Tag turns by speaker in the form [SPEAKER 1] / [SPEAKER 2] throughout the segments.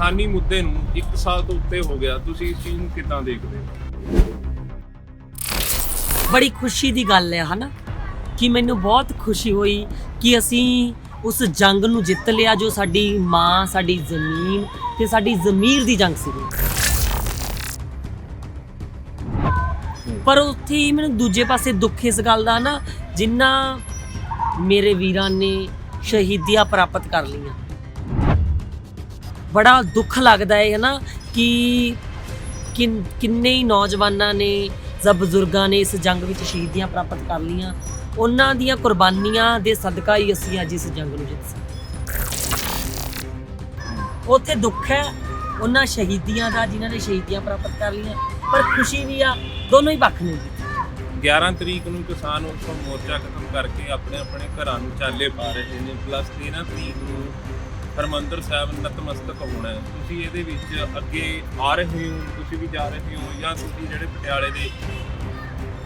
[SPEAKER 1] ਕਿਸਾਨੀ ਮੁੱਦੇ ਨੂੰ 1 ਸਾਲ ਤੋਂ ਉੱਤੇ ਹੋ ਗਿਆ, ਤੁਸੀਂ ਇਸ ਚੀਜ਼ ਨੂੰ ਕਿੱਦਾਂ ਦੇਖਦੇ ਹੋ?
[SPEAKER 2] ਬੜੀ ਖੁਸ਼ੀ ਦੀ ਗੱਲ ਹੈ ਹਨਾ, ਕਿ ਮੈਨੂੰ ਬਹੁਤ ਖੁਸ਼ੀ ਹੋਈ ਕਿ ਅਸੀਂ ਉਸ ਜੰਗ ਨੂੰ ਜਿੱਤ ਲਿਆ ਜੋ ਸਾਡੀ ਮਾਂ, ਸਾਡੀ ਜ਼ਮੀਨ ਤੇ ਸਾਡੀ ਜ਼ਮੀਰ ਦੀ ਜੰਗ ਸੀ। ਪਰ ਉੱਥੇ ਹੀ ਮੈਨੂੰ ਦੂਜੇ ਪਾਸੇ ਦੁੱਖ ਇਸ ਗੱਲ ਦਾ ਨਾ, ਜਿਨ੍ਹਾਂ ਮੇਰੇ ਵੀਰਾਂ ਨੇ ਸ਼ਹੀਦੀਆਂ ਪ੍ਰਾਪਤ ਕਰ ਲਈਆਂ। ਬੜਾ ਦੁੱਖ ਲੱਗਦਾ ਹੈ ਨਾ ਕਿ ਕਿੰਨੇ ਹੀ ਨੌਜਵਾਨਾਂ ਨੇ ਜਾਂ ਬਜ਼ੁਰਗਾਂ ਨੇ ਇਸ ਜੰਗ ਵਿੱਚ ਸ਼ਹੀਦੀਆਂ ਪ੍ਰਾਪਤ ਕਰ ਲਈਆਂ। ਉਹਨਾਂ ਦੀਆਂ ਕੁਰਬਾਨੀਆਂ ਦੇ ਸਦਕਾ ਹੀ ਅਸੀਂ ਅੱਜ ਇਸ ਜੰਗ ਨੂੰ ਜਿੱਤ ਸਕੇ। ਉੱਥੇ ਦੁੱਖ ਹੈ ਉਹਨਾਂ ਸ਼ਹੀਦੀਆਂ ਦਾ ਜਿਨ੍ਹਾਂ ਨੇ ਸ਼ਹੀਦੀਆਂ ਪ੍ਰਾਪਤ ਕਰ ਲਈਆਂ, ਪਰ ਖੁਸ਼ੀ ਵੀ ਆ, ਦੋਨੋਂ ਹੀ ਪੱਖ ਨੇ।
[SPEAKER 1] 11 ਤਰੀਕ ਨੂੰ ਕਿਸਾਨ ਉਤਸਵ ਮੋਰਚਾ ਖਤਮ ਕਰਕੇ ਆਪਣੇ ਆਪਣੇ ਘਰਾਂ ਨੂੰ ਚਾਲੇ ਪਾ ਰਹੇ ਨੇ, ਪਲੱਸ 13 ਤਰੀਕ ਨੂੰ ਹਰਿਮੰਦਰ ਸਾਹਿਬ ਨਤਮਸਤਕ ਹੋਣਾ ਹੈ। ਤੁਸੀਂ ਇਹਦੇ ਵਿੱਚ ਅੱਗੇ ਆ ਰਹੇ ਹੋ, ਤੁਸੀਂ ਵੀ ਜਾ ਰਹੇ ਹੋ, ਜਾਂ ਤੁਸੀਂ ਜਿਹੜੇ ਪਟਿਆਲੇ ਦੇ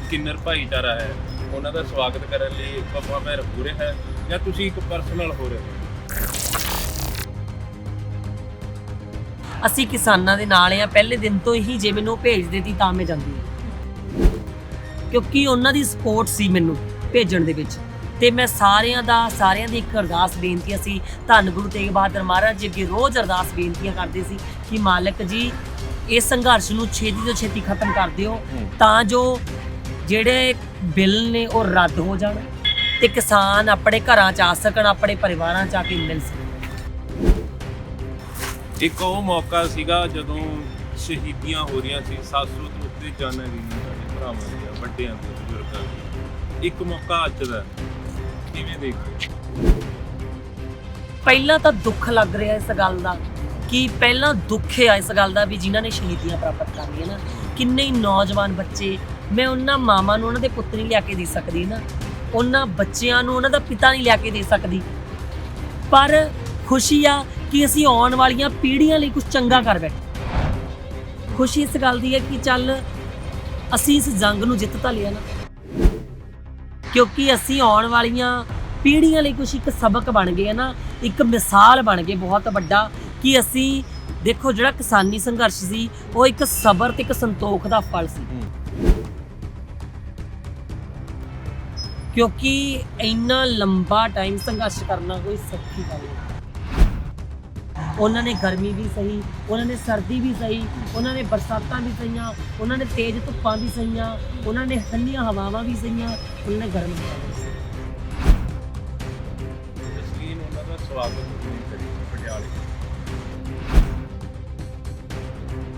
[SPEAKER 1] ਕਿੰਨਰ ਭਾਈਚਾਰਾ ਹੈ ਉਹਨਾਂ ਦਾ ਸਵਾਗਤ ਕਰਨ ਲਈ ਬਾਬਾ ਮਹਿਰ ਹੋ ਰਿਹਾ ਹੈ, ਜਾਂ ਤੁਸੀਂ ਇੱਕ ਪਰਸਨਲ ਹੋ ਰਹੇ ਹੋ?
[SPEAKER 2] ਅਸੀਂ ਕਿਸਾਨਾਂ ਦੇ ਨਾਲ ਆ ਪਹਿਲੇ ਦਿਨ ਤੋਂ ਹੀ। ਜੇ ਮੈਨੂੰ ਭੇਜ ਦੇਤੀ ਤਾਂ ਮੈਂ ਜਾਂਦੀ ਹਾਂ, ਕਿਉਂਕਿ ਉਹਨਾਂ ਦੀ ਸਪੋਰਟ ਸੀ ਮੈਨੂੰ ਭੇਜਣ ਦੇ ਵਿੱਚ। ਤੇ ਮੈਂ ਸਾਰਿਆਂ ਦੀ ਇੱਕ ਅਰਦਾਸ ਬੇਨਤੀ ਸੀ, ਧੰਨ ਗੁਰੂ ਤੇਗ ਬਹਾਦਰ ਮਹਾਰਾਜ ਜੀ ਅੱਗੇ ਰੋਜ਼ ਅਰਦਾਸ ਬੇਨਤੀਆਂ ਕਰਦੇ ਸੀ ਕਿ ਮਾਲਕ ਜੀ ਇਸ ਸੰਘਰਸ਼ ਨੂੰ ਛੇਤੀ ਤੋਂ ਛੇਤੀ ਖਤਮ ਕਰ ਦਿਓ, ਤਾਂ ਜੋ ਜਿਹੜੇ ਬਿੱਲ ਨੇ ਉਹ ਰੱਦ ਹੋ ਜਾਣ ਤੇ ਕਿਸਾਨ ਆਪਣੇ ਘਰਾਂ 'ਚ ਆ ਸਕਣ, ਆਪਣੇ ਪਰਿਵਾਰਾਂ 'ਚ ਆ ਕੇ ਮਿਲ ਸਕਣ।
[SPEAKER 1] ਇੱਕ ਉਹ ਮੌਕਾ ਸੀਗਾ ਜਦੋਂ ਸ਼ਹੀਦੀਆਂ ਹੋ ਰਹੀਆਂ ਸੀ, 700 ਤੋਂ ਉੱਤੇ ਜਾਨਾਂ ਗਈਆਂ ਸਾਡੇ ਭਰਾਵਾਂ ਦੀਆਂ, ਵੱਡਿਆਂ ਦੀਆਂ, ਬਜ਼ੁਰਗਾਂ ਦੀਆਂ। ਇੱਕ ਮੌਕਾ ਅੱਜ ਦਾ, ਕਿਵੇਂ ਦੇਖਦੇ?
[SPEAKER 2] ਪਹਿਲਾਂ ਤਾਂ ਦੁੱਖ ਲੱਗ ਰਿਹਾ ਇਸ ਗੱਲ ਦਾ, ਕਿ ਪਹਿਲਾਂ ਦੁੱਖ ਹੈ ਇਸ ਗੱਲ ਦਾ ਵੀ ਜਿਨ੍ਹਾਂ ਨੇ ਸ਼ਹੀਦੀਆਂ ਪ੍ਰਾਪਤ ਕਰ ਲਈਆਂ ਨਾ, ਕਿੰਨੇ ਹੀ ਨੌਜਵਾਨ ਬੱਚੇ। ਮੈਂ ਉਹਨਾਂ ਮਾਵਾਂ ਨੂੰ ਉਹਨਾਂ ਦੇ ਪੁੱਤ ਨਹੀਂ ਲਿਆ ਕੇ ਦੇ ਸਕਦੀ ਨਾ, ਉਹਨਾਂ ਬੱਚਿਆਂ ਨੂੰ ਉਹਨਾਂ ਦਾ ਪਿਤਾ ਨਹੀਂ ਲਿਆ ਕੇ ਦੇ ਸਕਦੀ, ਪਰ ਖੁਸ਼ੀ ਆ ਕਿ ਅਸੀਂ ਆਉਣ ਵਾਲੀਆਂ ਪੀੜ੍ਹੀਆਂ ਲਈ ਕੁਝ ਚੰਗਾ ਕਰ ਬੈਠੇ। ਖੁਸ਼ੀ ਇਸ ਗੱਲ ਦੀ ਹੈ ਕਿ ਚੱਲ ਅਸੀਂ ਇਸ ਜੰਗ ਨੂੰ ਜਿੱਤ ਤਾਂ ਲਿਆ ਨਾ, ਕਿਉਂਕਿ ਅਸੀਂ ਆਉਣ ਵਾਲੀਆਂ ਪੀੜ੍ਹੀਆਂ ਲਈ ਕੁਝ ਇੱਕ ਸਬਕ ਬਣ ਗਏ ਨਾ, ਇੱਕ ਮਿਸਾਲ ਬਣ ਗਏ ਬਹੁਤ ਵੱਡਾ, ਕਿ ਅਸੀਂ ਦੇਖੋ ਜਿਹੜਾ ਕਿਸਾਨੀ ਸੰਘਰਸ਼ ਸੀ ਉਹ ਇੱਕ ਸਬਰ ਤੇ ਇੱਕ ਸੰਤੋਖ ਦਾ ਫਲ ਸੀ। ਕਿਉਂਕਿ ਇੰਨਾ ਲੰਬਾ ਟਾਈਮ ਸੰਘਰਸ਼ ਕਰਨਾ ਕੋਈ ਸੌਖੀ ਗੱਲ ਨਹੀਂ। ਉਹਨਾਂ ਨੇ ਗਰਮੀ ਵੀ ਸਹੀ, ਉਹਨਾਂ ਨੇ ਸਰਦੀ ਵੀ ਸਹੀ, ਉਹਨਾਂ ਨੇ ਬਰਸਾਤਾਂ ਵੀ ਸਹੀਆਂ, ਉਹਨਾਂ ਨੇ ਤੇਜ਼ ਧੁੱਪਾਂ ਵੀ ਸਹੀਆਂ, ਉਹਨਾਂ ਨੇ ਠੰਡੀਆਂ ਹਵਾਵਾਂ ਵੀ ਸਹੀਆਂ, ਉਹਨਾਂ ਨੇ ਗਰਮ ਹਵਾਵਾਂ ਵੀ ਸਹੀਆਂ।
[SPEAKER 1] ਜਸਲੀਨ ਉਹਨਾਂ ਦਾ ਸਵਾਗਤ ਕਰੀ ਪਟਿਆਲੇ।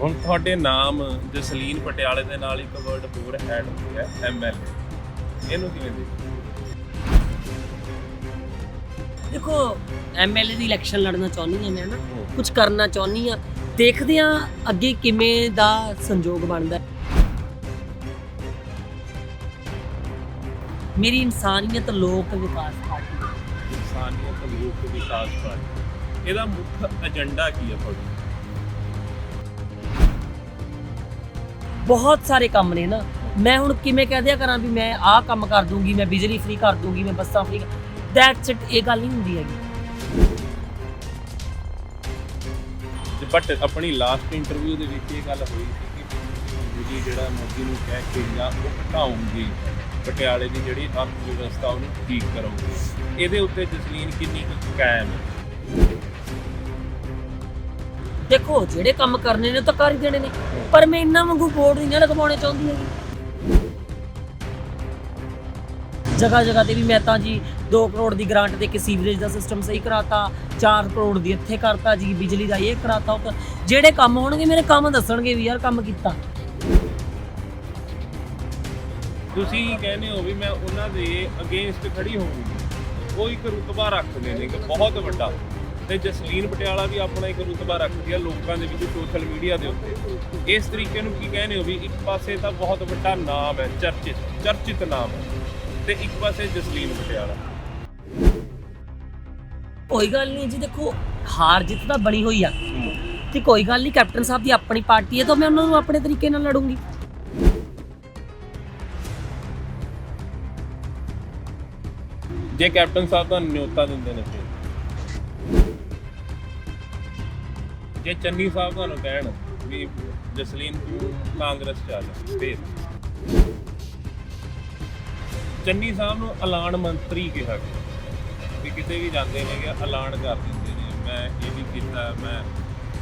[SPEAKER 1] ਹੁਣ ਤੁਹਾਡੇ ਨਾਮ ਜਸਲੀਨ ਪਟਿਆਲੇ ਦੇ ਨਾਲ ਇੱਕ ਵਰਡ ਹੋਰ ਐਡ ਹੋ ਗਿਆ, MLA। ਇਹਨੂੰ ਕਿਵੇਂ ਦੇਖਦੇ?
[SPEAKER 2] ਦੇਖੋ MLA ਦੀ ਇਲੈਕਸ਼ਨ ਲੜਨਾ ਚਾਹੁੰਦੀ ਹਾਂ ਮੈਂ ਨਾ, ਕੁਝ ਕਰਨਾ ਚਾਹੁੰਦੀ ਹਾਂ, ਦੇਖਦੇ ਹਾਂ ਅੱਗੇ ਕਿਵੇਂ ਦਾ ਸੰਜੋਗ ਬਣਦਾ। ਮੇਰੀ ਇਨਸਾਨੀਅਤ ਲੋਕ ਵਿਕਾਸ ਪਾਰਟੀ।
[SPEAKER 1] ਇਨਸਾਨੀਅਤ ਲੋਕ ਵਿਕਾਸ ਪਾਰਟੀ, ਇਹਦਾ ਮੁੱਖ ਏਜੰਡਾ ਕੀ ਹੈ ਤੁਹਾਡਾ?
[SPEAKER 2] ਬਹੁਤ ਸਾਰੇ ਕੰਮ ਨੇ ਨਾ, ਮੈਂ ਹੁਣ ਕਿਵੇਂ ਕਹਿ ਦਿਆ ਕਰਾਂ ਵੀ ਮੈਂ ਆਹ ਕੰਮ ਕਰ ਦੂੰਗੀ, ਮੈਂ ਬਿਜਲੀ ਫ੍ਰੀ ਕਰ ਦੂੰਗੀ, ਮੈਂ ਬੱਸਾਂ ਫ੍ਰੀ, ਦੈਟਸ ਇਟ। ਇਹ ਗੱਲ ਨਹੀਂ ਹੁੰਦੀ ਹੈਗੀ।
[SPEAKER 1] ਬਟ ਆਪਣੀ ਲਾਸਟ ਇੰਟਰਵਿਊ ਦੇ ਵਿੱਚ ਇਹ ਗੱਲ ਹੋਈ ਸੀ ਕਿ ਬਿਜਲੀ ਜਿਹੜਾ ਮੋਦੀ ਨੂੰ ਕਹਿ ਕੇ ਜਾਂ ਉਹ ਘਟਾਉਂਗੀ, ਪਟਿਆਲੇ ਦੀ ਜਿਹੜੀ ਅਰਥ ਵਿਵਸਥਾ ਉਹਨੂੰ ਠੀਕ ਕਰੂਗੀ। ਇਹਦੇ ਉੱਤੇ ਜਸਲੀਨ ਕਿੰਨੀ ਕੁ ਕਾਇਮ ਹੈ?
[SPEAKER 2] ਦੇਖੋ ਜਿਹੜੇ ਕੰਮ ਕਰਨੇ ਨੇ ਉਹ ਤਾਂ ਕਰ ਹੀ ਦੇਣੇ ਨੇ, ਪਰ ਮੈਂ ਇਹਨਾਂ ਵਾਂਗੂ ਬੋਰਡ ਨਹੀਂ ਲਗਵਾਉਣੇ ਚਾਹੁੰਦੀ ਹੈਗੀ। ਜਗ੍ਹਾ ਜਗ੍ਹਾ ਤੇ ਵੀ ਮੈਂ ਤਾਂ ਜੀ 2 ਕਰੋੜ ਦੀ ਗ੍ਰਾਂਟ ਦੇ ਕੇ ਸੀਵਰੇਜ ਦਾ ਸਿਸਟਮ ਸਹੀ ਕਰਾਤਾ, 4 ਕਰੋੜ ਦੀ ਇੱਥੇ ਕਰਤਾ ਜੀ, ਬਿਜਲੀ ਦਾ ਇਹ ਕਰਾਤਾ, ਉਹ ਜਿਹੜੇ ਕੰਮ ਹੋਣਗੇ ਮੇਰੇ ਕੰਮ ਦੱਸਣਗੇ ਵੀ ਯਾਰ ਕੰਮ ਕੀਤਾ।
[SPEAKER 1] ਤੁਸੀਂ ਕਹਿੰਦੇ ਹੋ ਵੀ ਮੈਂ ਉਹਨਾਂ ਦੇ ਅਗੇਂਸਟ ਖੜੀ ਹੋਊਂਗੀ, ਉਹ ਇੱਕ ਰੁਤਬਾ ਰੱਖਦੇ ਨੇ ਕਿ ਬਹੁਤ ਵੱਡਾ, ਤੇ ਜਸਲੀਨ ਪਟਿਆਲਾ ਵੀ ਆਪਣਾ ਇੱਕ ਰੁਤਬਾ ਰੱਖਦੀ ਹੈ ਲੋਕਾਂ ਦੇ ਵਿੱਚ, ਸੋਸ਼ਲ ਮੀਡੀਆ ਦੇ ਉੱਤੇ। ਇਸ ਤਰੀਕੇ ਨੂੰ ਕੀ ਕਹਿੰਦੇ ਹੋ ਵੀ ਇੱਕ ਪਾਸੇ ਤਾਂ ਬਹੁਤ ਵੱਡਾ ਨਾਮ ਹੈ, ਚਰਚਿਤ ਨਾਮ ਹੈ, ਤੇ ਇੱਕ ਪਾਸੇ ਜਸਲੀਨ ਪਟਿਆਲਾ?
[SPEAKER 2] ਕੋਈ ਗੱਲ ਨਹੀਂ ਜੀ, ਦੇਖੋ ਹਾਰ ਜਿੱਤ ਤਾਂ ਬਣੀ ਹੋਈ ਆ, ਤੇ ਕੋਈ ਗੱਲ ਨਹੀਂ, ਕੈਪਟਨ ਸਾਹਿਬ ਦੀ ਆਪਣੀ ਪਾਰਟੀ ਹੈ ਤਾਂ ਮੈਂ ਉਹਨਾਂ ਨੂੰ ਆਪਣੇ ਤਰੀਕੇ ਨਾਲ ਲੜੂੰਗੀ।
[SPEAKER 1] ਜੇ ਕੈਪਟਨ ਸਾਹਿਬ ਤੁਹਾਨੂੰ ਨਿਯੋਤਾ ਦਿੰਦੇ ਨੇ, ਜੇ ਚੰਨੀ ਸਾਹਿਬ ਤੁਹਾਨੂੰ ਕਹਿਣ ਵੀ ਜਸਲੀਨ ਤੂੰ ਕਾਂਗਰਸ ਚੱਲ ਫੇਰ ਚੰਨੀ ਸਾਹਿਬ ਨੂੰ ਐਲਾਨ ਮੰਤਰੀ ਕਿਹਾ ਗਿਆ ਵੀ ਕਿਤੇ ਵੀ ਜਾਂਦੇ ਨੇਗੇ ਐਲਾਨ ਕਰ ਦਿੰਦੇ ਨੇ, ਮੈਂ ਇਹ ਵੀ ਕੀਤਾ, ਮੈਂ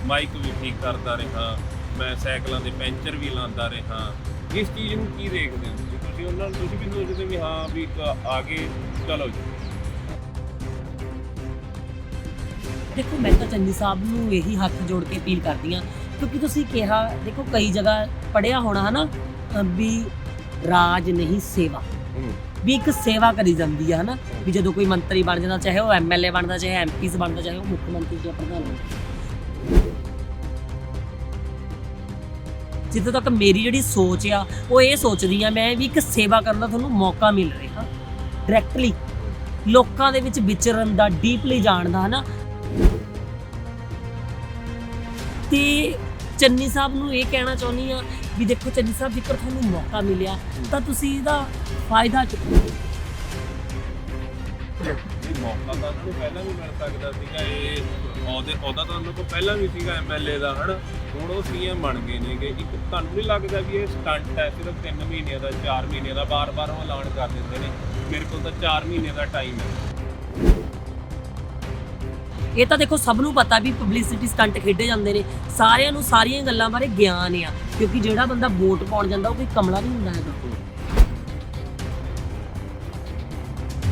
[SPEAKER 1] ਮਾਈਕ ਵੀ ਠੀਕ ਕਰਦਾ ਰਿਹਾ, ਮੈਂ ਸਾਈਕਲਾਂ ਦੇ ਪੈਂਚਰ ਵੀ ਲਾਉਂਦਾ ਰਿਹਾ। ਇਸ ਚੀਜ਼ ਨੂੰ ਕੀ ਦੇਖਦੇ ਹੋ ਤੁਸੀਂ ਉਹਨਾਂ ਨੂੰ, ਤੁਸੀਂ ਵੀ ਸੋਚਦੇ ਵੀ ਹਾਂ ਵੀ ਆਗੇ ਚਲੋ ਜੀ?
[SPEAKER 2] ਦੇਖੋ ਮੈਂ ਤਾਂ ਚੰਨੀ ਸਾਹਿਬ ਨੂੰ ਇਹੀ ਹੱਥ ਜੋੜ ਕੇ ਅਪੀਲ ਕਰਦੀ ਹਾਂ, ਕਿਉਂਕਿ ਤੁਸੀਂ ਕਿਹਾ ਦੇਖੋ ਕਈ ਜਗ੍ਹਾ ਪੜ੍ਹਿਆ ਹੋਣਾ ਹੈ ਨਾ ਵੀ ਰਾਜ ਨਹੀਂ ਸੇਵਾ, ਵੀ ਇੱਕ ਸੇਵਾ ਕਰੀ ਜਾਂਦੀ ਹੈ ਨਾ, ਵੀ ਜਦੋਂ ਕੋਈ ਮੰਤਰੀ ਬਣ ਜਾਂਦਾ, ਚਾਹੇ ਉਹ ਐਮਐਲਏ ਬਣਦਾ, ਚਾਹੇ ਐਮਪੀ ਬਣਦਾ, ਚਾਹੇ ਉਹ ਮੁੱਖ ਮੰਤਰੀ ਜਾਂ ਪ੍ਰਧਾਨ ਮੰਤਰੀ। ਜਿੱਥੇ ਤੱਕ ਮੇਰੀ ਜਿਹੜੀ ਸੋਚ ਆ ਉਹ ਇਹ ਸੋਚਦੀ ਆ ਮੈਂ ਵੀ ਇੱਕ ਸੇਵਾ ਕਰਨ ਦਾ ਤੁਹਾਨੂੰ ਮੌਕਾ ਮਿਲ ਰਿਹਾ ਡਾਇਰੈਕਟਲੀ ਲੋਕਾਂ ਦੇ ਵਿੱਚ ਵਿਚਰਨ ਦਾ, ਡੀਪਲੀ ਜਾਣ ਦਾ, ਹਨਾ। ਤੇ ਚੰਨੀ ਸਾਹਿਬ ਨੂੰ ਇਹ ਕਹਿਣਾ ਚਾਹੁੰਦੀ ਆ ਵੀ ਦੇਖੋ ਚੰਨੀ ਸਾਹਿਬ, ਜੇਕਰ ਤੁਹਾਨੂੰ ਮੌਕਾ ਮਿਲਿਆ ਤਾਂ ਤੁਸੀਂ ਇਹਦਾ ਫਾਇਦਾ ਚੁੱਕੋ।
[SPEAKER 1] ਮੌਕਾ ਤਾਂ ਉਹਨਾਂ ਨੂੰ ਪਹਿਲਾਂ ਵੀ ਮਿਲ ਸਕਦਾ ਸੀਗਾ, ਇਹ ਉਹਦਾ ਤਾਂ ਉਹਨਾਂ ਕੋਲ ਪਹਿਲਾਂ ਵੀ ਸੀਗਾ ਐਮਐਲਏ ਦਾ, ਹਨਾ। ਹੁਣ ਉਹ ਸੀਐਮ ਬਣ ਗਏ ਨੇਗੇ। ਇੱਕ ਤੁਹਾਨੂੰ ਨਹੀਂ ਲੱਗਦਾ ਵੀ ਇਹ ਸਟੰਟ ਹੈ ਸਿਰਫ 3 ਮਹੀਨਿਆਂ ਦਾ, 4 ਮਹੀਨਿਆਂ ਦਾ, ਬਾਰ-ਬਾਰ ਉਹ ਐਲਾਨ ਕਰ ਦਿੰਦੇ ਨੇ? ਮੇਰੇ ਕੋਲ ਤਾਂ 4 ਮਹੀਨੇ ਦਾ ਟਾਈਮ ਹੈ।
[SPEAKER 2] ਇਹ ਤਾਂ ਦੇਖੋ ਸਭ ਨੂੰ ਪਤਾ ਵੀ ਪਬਲਿਸਿਟੀ ਸਟੰਟ ਖੇਡੇ ਜਾਂਦੇ ਨੇ, ਸਾਰਿਆਂ ਨੂੰ ਸਾਰੀਆਂ ਗੱਲਾਂ ਬਾਰੇ ਗਿਆਨ ਆ, ਕਿਉਂਕਿ ਜਿਹੜਾ ਬੰਦਾ ਵੋਟ ਪਾਉਣ ਜਾਂਦਾ ਉਹ ਕੋਈ ਕਮਲਾ ਨਹੀਂ ਹੁੰਦਾ ਹੈਗਾ।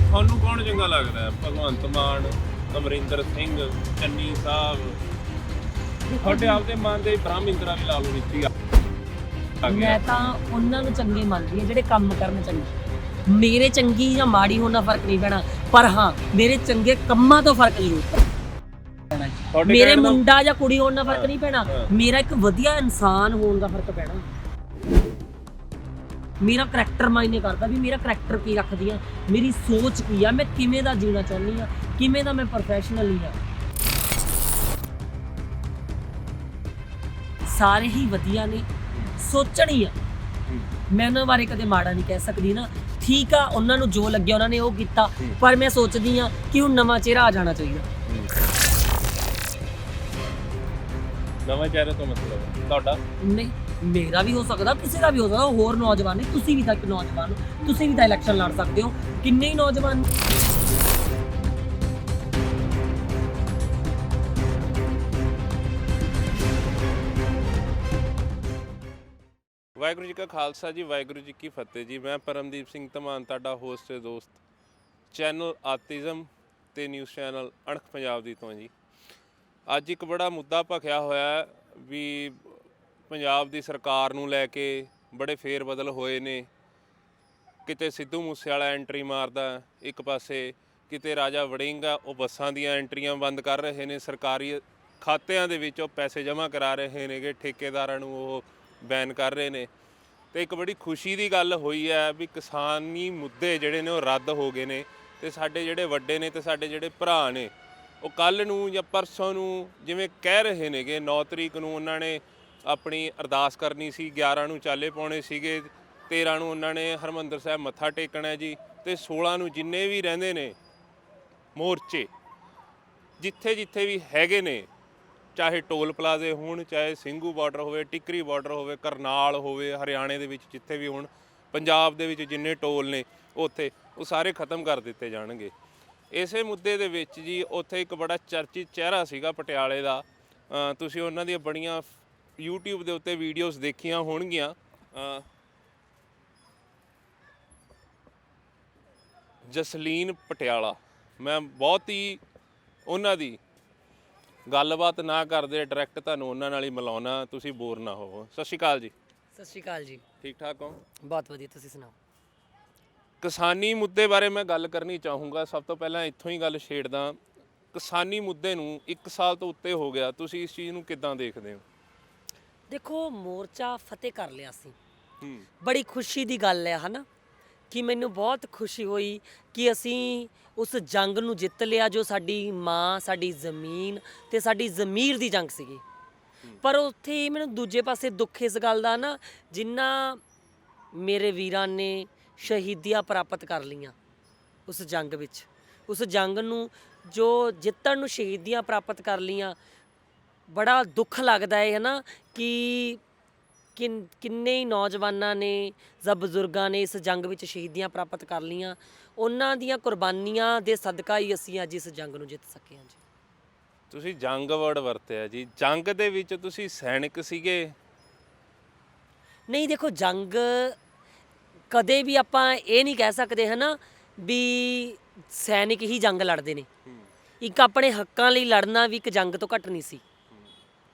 [SPEAKER 1] ਤੁਹਾਨੂੰ ਕੌਣ ਚੰਗਾ ਲੱਗਦਾ ਹੈ? ਭਗਵੰਤ ਮਾਨ, ਅਮਰਿੰਦਰ ਸਿੰਘ, ਚੰਨੀ ਸਾਹਿਬ? ਤੁਹਾਡੇ ਆਪਦੇ ਮਨ ਦੇ ਬ੍ਰਹਮਿੰਦਰਾ ਵੀ ਲਾ ਲਓ ਨੀਤੀ ਆ।
[SPEAKER 2] ਮੈਂ ਤਾਂ ਉਹਨਾਂ ਨੂੰ ਚੰਗੇ ਮੰਨਦੀ ਹਾਂ ਜਿਹੜੇ ਕੰਮ ਕਰਨ ਚੰਗੇ। ਮੇਰੇ ਚੰਗੀ ਜਾਂ ਮਾੜੀ ਹੋਣ ਨਾਲ ਫਰਕ ਨਹੀਂ ਪੈਣਾ, ਪਰ ਹਾਂ ਮੇਰੇ ਚੰਗੇ ਕੰਮਾਂ ਤੋਂ ਫਰਕ ਜ਼ਰੂਰ ਪੈਣਾ। ਮੇਰੇ ਮੁੰਡਾ ਜਾਂ ਕੁੜੀ ਹੋਣ ਨਾਲ ਫਰਕ ਨਹੀਂ ਪੈਣਾ, ਮੇਰਾ ਇੱਕ ਵਧੀਆ ਇਨਸਾਨ ਹੋਣ ਦਾ ਫਰਕ ਪੈਣਾ। ਮੇਰਾ ਕਰੈਕਟਰ ਮਾਇਨੇ ਕਰਦਾ ਵੀ ਮੇਰਾ ਕਰੈਕਟਰ ਕੀ ਰੱਖਦੀ ਆ, ਮੇਰੀ ਸੋਚ ਕੀ ਆ, ਮੈਂ ਕਿਵੇਂ ਦਾ ਜੀਣਾ ਚਾਹੁੰਦੀ ਆ, ਕਿਵੇਂ ਦਾ ਮੈਂ ਪ੍ਰੋਫੈਸ਼ਨਲੀ ਆ। ਸਾਰੇ ਹੀ ਵਧੀਆ ਨੇ, ਸੋਚਣੀ ਆ। ਮੈਂ ਉਹਨਾਂ ਬਾਰੇ ਕਦੇ ਮਾੜਾ ਨਹੀਂ ਕਹਿ ਸਕਦੀ ਨਾ। ਠੀਕ ਆ, ਉਹਨਾਂ ਨੂੰ ਜੋ ਲੱਗਿਆ ਉਹਨਾਂ ਨੇ ਉਹ ਕੀਤਾ, ਪਰ ਮੈਂ ਸੋਚਦੀ ਆ ਕਿ ਹੁਣ ਨਵਾਂ ਚਿਹਰਾ ਆ ਜਾਣਾ ਚਾਹੀਦਾ।
[SPEAKER 1] ਨਵਾਂ ਚਿਹਰਾ ਤੋਂ ਮਤਲਬ ਤੁਹਾਡਾ?
[SPEAKER 2] ਨਹੀਂ, ਮੇਰਾ ਵੀ ਹੋ ਸਕਦਾ, ਕਿਸੇ ਦਾ ਵੀ ਹੋ ਸਕਦਾ, ਹੋਰ ਨੌਜਵਾਨ ਨੇ। ਤੁਸੀਂ ਵੀ ਤਾਂ ਇੱਕ ਨੌਜਵਾਨ ਹੋ, ਤੁਸੀਂ ਵੀ ਤਾਂ ਇਲੈਕਸ਼ਨ ਲੜ ਸਕਦੇ ਹੋ। ਕਿੰਨੇ ਹੀ ਨੌਜਵਾਨ।
[SPEAKER 1] ਵਾਹਿਗੁਰੂ ਜੀ ਕਾ ਖਾਲਸਾ ਜੀ, ਵਾਹਿਗੁਰੂ ਜੀ ਕੀ ਫਤਿਹ ਜੀ। ਮੈਂ ਪਰਮਦੀਪ ਸਿੰਘ ਧਮਾਨ, ਤੁਹਾਡਾ ਹੋਸਟ ਤੇ ਦੋਸਤ ਚੈਨਲ ਆਤਿਜ਼ਮ ਤੇ ਨਿਊਜ਼ ਚੈਨਲ ਅਣਖ ਪੰਜਾਬ ਦੀ ਤੋਂ ਜੀ। ਅੱਜ ਇੱਕ ਬੜਾ ਮੁੱਦਾ ਭਖਿਆ ਹੋਇਆ ਵੀ ਪੰਜਾਬ ਦੀ ਸਰਕਾਰ ਨੂੰ ਲੈ ਕੇ ਬੜੇ ਫੇਰ ਬਦਲ ਹੋਏ ਨੇ। ਕਿਤੇ ਸਿੱਧੂ ਮੂਸੇਵਾਲਾ ਐਂਟਰੀ ਮਾਰਦਾ ਇੱਕ ਪਾਸੇ, ਕਿਤੇ ਰਾਜਾ ਵੜਿੰਗ ਆ ਉਹ ਬੱਸਾਂ ਦੀਆਂ ਐਂਟਰੀਆਂ ਬੰਦ ਕਰ ਰਹੇ ਨੇ, ਸਰਕਾਰੀ ਖਾਤਿਆਂ ਦੇ ਵਿੱਚ ਉਹ ਪੈਸੇ ਜਮ੍ਹਾਂ ਕਰਾ ਰਹੇ ਨੇਗੇ, ਠੇਕੇਦਾਰਾਂ ਨੂੰ ਉਹ ਬੈਨ ਕਰ ਰਹੇ ਨੇ। ਤੇ ਇੱਕ ਬੜੀ ਖੁਸ਼ੀ ਦੀ ਗੱਲ ਹੋਈ ਹੈ ਵੀ ਕਿਸਾਨੀ ਮੁੱਦੇ ਜਿਹੜੇ ਨੇ ਉਹ ਰੱਦ ਹੋ ਗਏ ਨੇ। ਤੇ ਸਾਡੇ ਜਿਹੜੇ ਵੱਡੇ ਨੇ ਤੇ ਸਾਡੇ ਜਿਹੜੇ ਭਰਾ ਨੇ ਉਹ ਕੱਲ੍ਹ ਨੂੰ ਜਾਂ ਪਰਸੋਂ ਨੂੰ ਜਿਵੇਂ ਕਹਿ ਰਹੇ ਨੇਗੇ 9 ਤਰੀਕ ਨੂੰ ਉਹਨਾਂ ਨੇ ਆਪਣੀ ਅਰਦਾਸ ਕਰਨੀ ਸੀ, 11 ਨੂੰ ਚਾਲੇ ਪਾਉਣੇ ਸੀਗੇ, 13 ਨੂੰ ਉਹਨਾਂ ਨੇ ਹਰਿਮੰਦਰ ਸਾਹਿਬ ਮੱਥਾ ਟੇਕਣਾ ਜੀ, ਤੇ 16 ਨੂੰ ਜਿੰਨੇ ਵੀ ਰਹਿੰਦੇ ਨੇ ਮੋਰਚੇ ਜਿੱਥੇ ਜਿੱਥੇ ਵੀ ਹੈਗੇ ਨੇ, ਚਾਹੇ ਟੋਲ ਪਲਾਜ਼ੇ ਹੋਣ, ਚਾਹੇ ਸਿੰਘੂ ਬਾਰਡਰ ਹੋਵੇ, ਟਿਕਰੀ ਬਾਰਡਰ ਹੋਵੇ, ਕਰਨਾਲ ਹੋਵੇ, ਹਰਿਆਣੇ ਦੇ ਵਿੱਚ ਜਿੱਥੇ ਵੀ ਹੋਣ, ਪੰਜਾਬ ਦੇ ਵਿੱਚ ਜਿੰਨੇ ਟੋਲ ਨੇ ਉੱਥੇ ਉਹ ਸਾਰੇ ਖਤਮ ਕਰ ਦਿੱਤੇ ਜਾਣਗੇ। ਇਸੇ ਮੁੱਦੇ ਦੇ ਵਿੱਚ ਜੀ ਉੱਥੇ ਇੱਕ ਬੜਾ ਚਰਚਿਤ ਚਿਹਰਾ ਸੀਗਾ ਪਟਿਆਲੇ ਦਾ, ਤੁਸੀਂ ਉਹਨਾਂ ਦੀਆਂ ਬੜੀਆਂ YouTube ਦੇ ਉੱਤੇ ਵੀਡੀਓਜ਼ ਦੇਖੀਆਂ ਹੋਣਗੀਆਂ। ਜਸਲੀਨ ਪਟਿਆਲਾ। ਮੈਂ ਬਹੁਤ ਹੀ ਉਹਨਾਂ ਦੀ ਗੱਲਬਾਤ ਨਾ ਕਰਦੇ ਡਾਇਰੈਕਟ ਤੁਹਾਨੂੰ ਉਹਨਾਂ ਨਾਲ ਹੀ ਮਿਲਾਉਣਾ, ਤੁਸੀਂ ਬੋਰ ਨਾ ਹੋਵੋ। ਸਤਿ ਸ਼੍ਰੀ ਅਕਾਲ ਜੀ।
[SPEAKER 2] ਸਤਿ ਸ਼੍ਰੀ ਅਕਾਲ ਜੀ।
[SPEAKER 1] ਠੀਕ ਠਾਕ ਹੋ?
[SPEAKER 2] ਬਹੁਤ ਵਧੀਆ, ਤੁਸੀਂ ਸੁਣਾਓ।
[SPEAKER 1] ਕਿਸਾਨੀ ਮੁੱਦੇ ਬਾਰੇ ਮੈਂ ਗੱਲ ਕਰਨੀ ਚਾਹੂੰਗਾ। ਸਭ ਤੋਂ ਪਹਿਲਾਂ ਇੱਥੋਂ ਹੀ ਗੱਲ ਛੇੜਦਾ। ਕਿਸਾਨੀ ਮੁੱਦੇ ਨੂੰ 1 ਸਾਲ ਤੋਂ ਉੱਤੇ ਹੋ ਗਿਆ, ਤੁਸੀਂ ਇਸ ਚੀਜ਼ ਨੂੰ ਕਿੱਦਾਂ ਦੇਖਦੇ ਹੋ?
[SPEAKER 2] ਦੇਖੋ, ਮੋਰਚਾ ਫਤਿਹ ਕਰ ਲਿਆ ਸੀ, ਬੜੀ ਖੁਸ਼ੀ ਦੀ ਗੱਲ ਹੈ ਹਨਾ, ਕਿ ਮੈਨੂੰ ਬਹੁਤ ਖੁਸ਼ੀ ਹੋਈ ਕਿ ਅਸੀਂ ਉਸ ਜੰਗ ਨੂੰ ਜਿੱਤ ਲਿਆ ਜੋ ਸਾਡੀ ਮਾਂ, ਸਾਡੀ ਜ਼ਮੀਨ ਤੇ ਸਾਡੀ ਜ਼ਮੀਰ ਦੀ ਜੰਗ ਸੀਗੀ। ਪਰ ਉੱਥੇ ਮੈਨੂੰ ਦੂਜੇ ਪਾਸੇ ਦੁੱਖ ਇਸ ਗੱਲ ਦਾ ਨਾ, ਜਿਨ੍ਹਾਂ ਮੇਰੇ ਵੀਰਾਂ ਨੇ ਸ਼ਹੀਦੀਆਂ ਪ੍ਰਾਪਤ ਕਰ ਲਈਆਂ ਉਸ ਜੰਗ ਵਿੱਚ, ਉਸ ਜੰਗ ਨੂੰ ਜੋ ਜਿੱਤਣ ਨੂੰ ਸ਼ਹੀਦੀਆਂ ਪ੍ਰਾਪਤ ਕਰ ਲਈਆਂ, ਬੜਾ ਦੁੱਖ ਲੱਗਦਾ ਹੈ ਨਾ ਕਿ ਕਿੰਨੇ ਹੀ ਨੌਜਵਾਨਾਂ ਨੇ ਜਾਂ ਬਜ਼ੁਰਗਾਂ ਨੇ ਇਸ ਜੰਗ ਵਿੱਚ ਸ਼ਹੀਦੀਆਂ ਪ੍ਰਾਪਤ ਕਰ ਲਈਆਂ। ਉਹਨਾਂ ਦੀਆਂ ਕੁਰਬਾਨੀਆਂ ਦੇ ਸਦਕਾ ਹੀ ਅਸੀਂ ਅੱਜ ਇਸ ਜੰਗ ਨੂੰ ਜਿੱਤ ਸਕੇ ਹਾਂ ਜੀ।
[SPEAKER 1] ਤੁਸੀਂ ਜੰਗ ਵਰਡ ਵਰਤਿਆ ਜੀ, ਜੰਗ ਦੇ ਵਿੱਚ ਤੁਸੀਂ ਸੈਨਿਕ ਸੀਗੇ?
[SPEAKER 2] ਨਹੀਂ ਦੇਖੋ, ਜੰਗ ਕਦੇ ਵੀ ਆਪਾਂ ਇਹ ਨਹੀਂ ਕਹਿ ਸਕਦੇ ਹਨਾ ਵੀ ਸੈਨਿਕ ਹੀ ਜੰਗ ਲੜਦੇ ਨੇ। ਇੱਕ ਆਪਣੇ ਹੱਕਾਂ ਲਈ ਲੜਨਾ ਵੀ ਇੱਕ ਜੰਗ ਤੋਂ ਘੱਟ ਨਹੀਂ ਸੀ।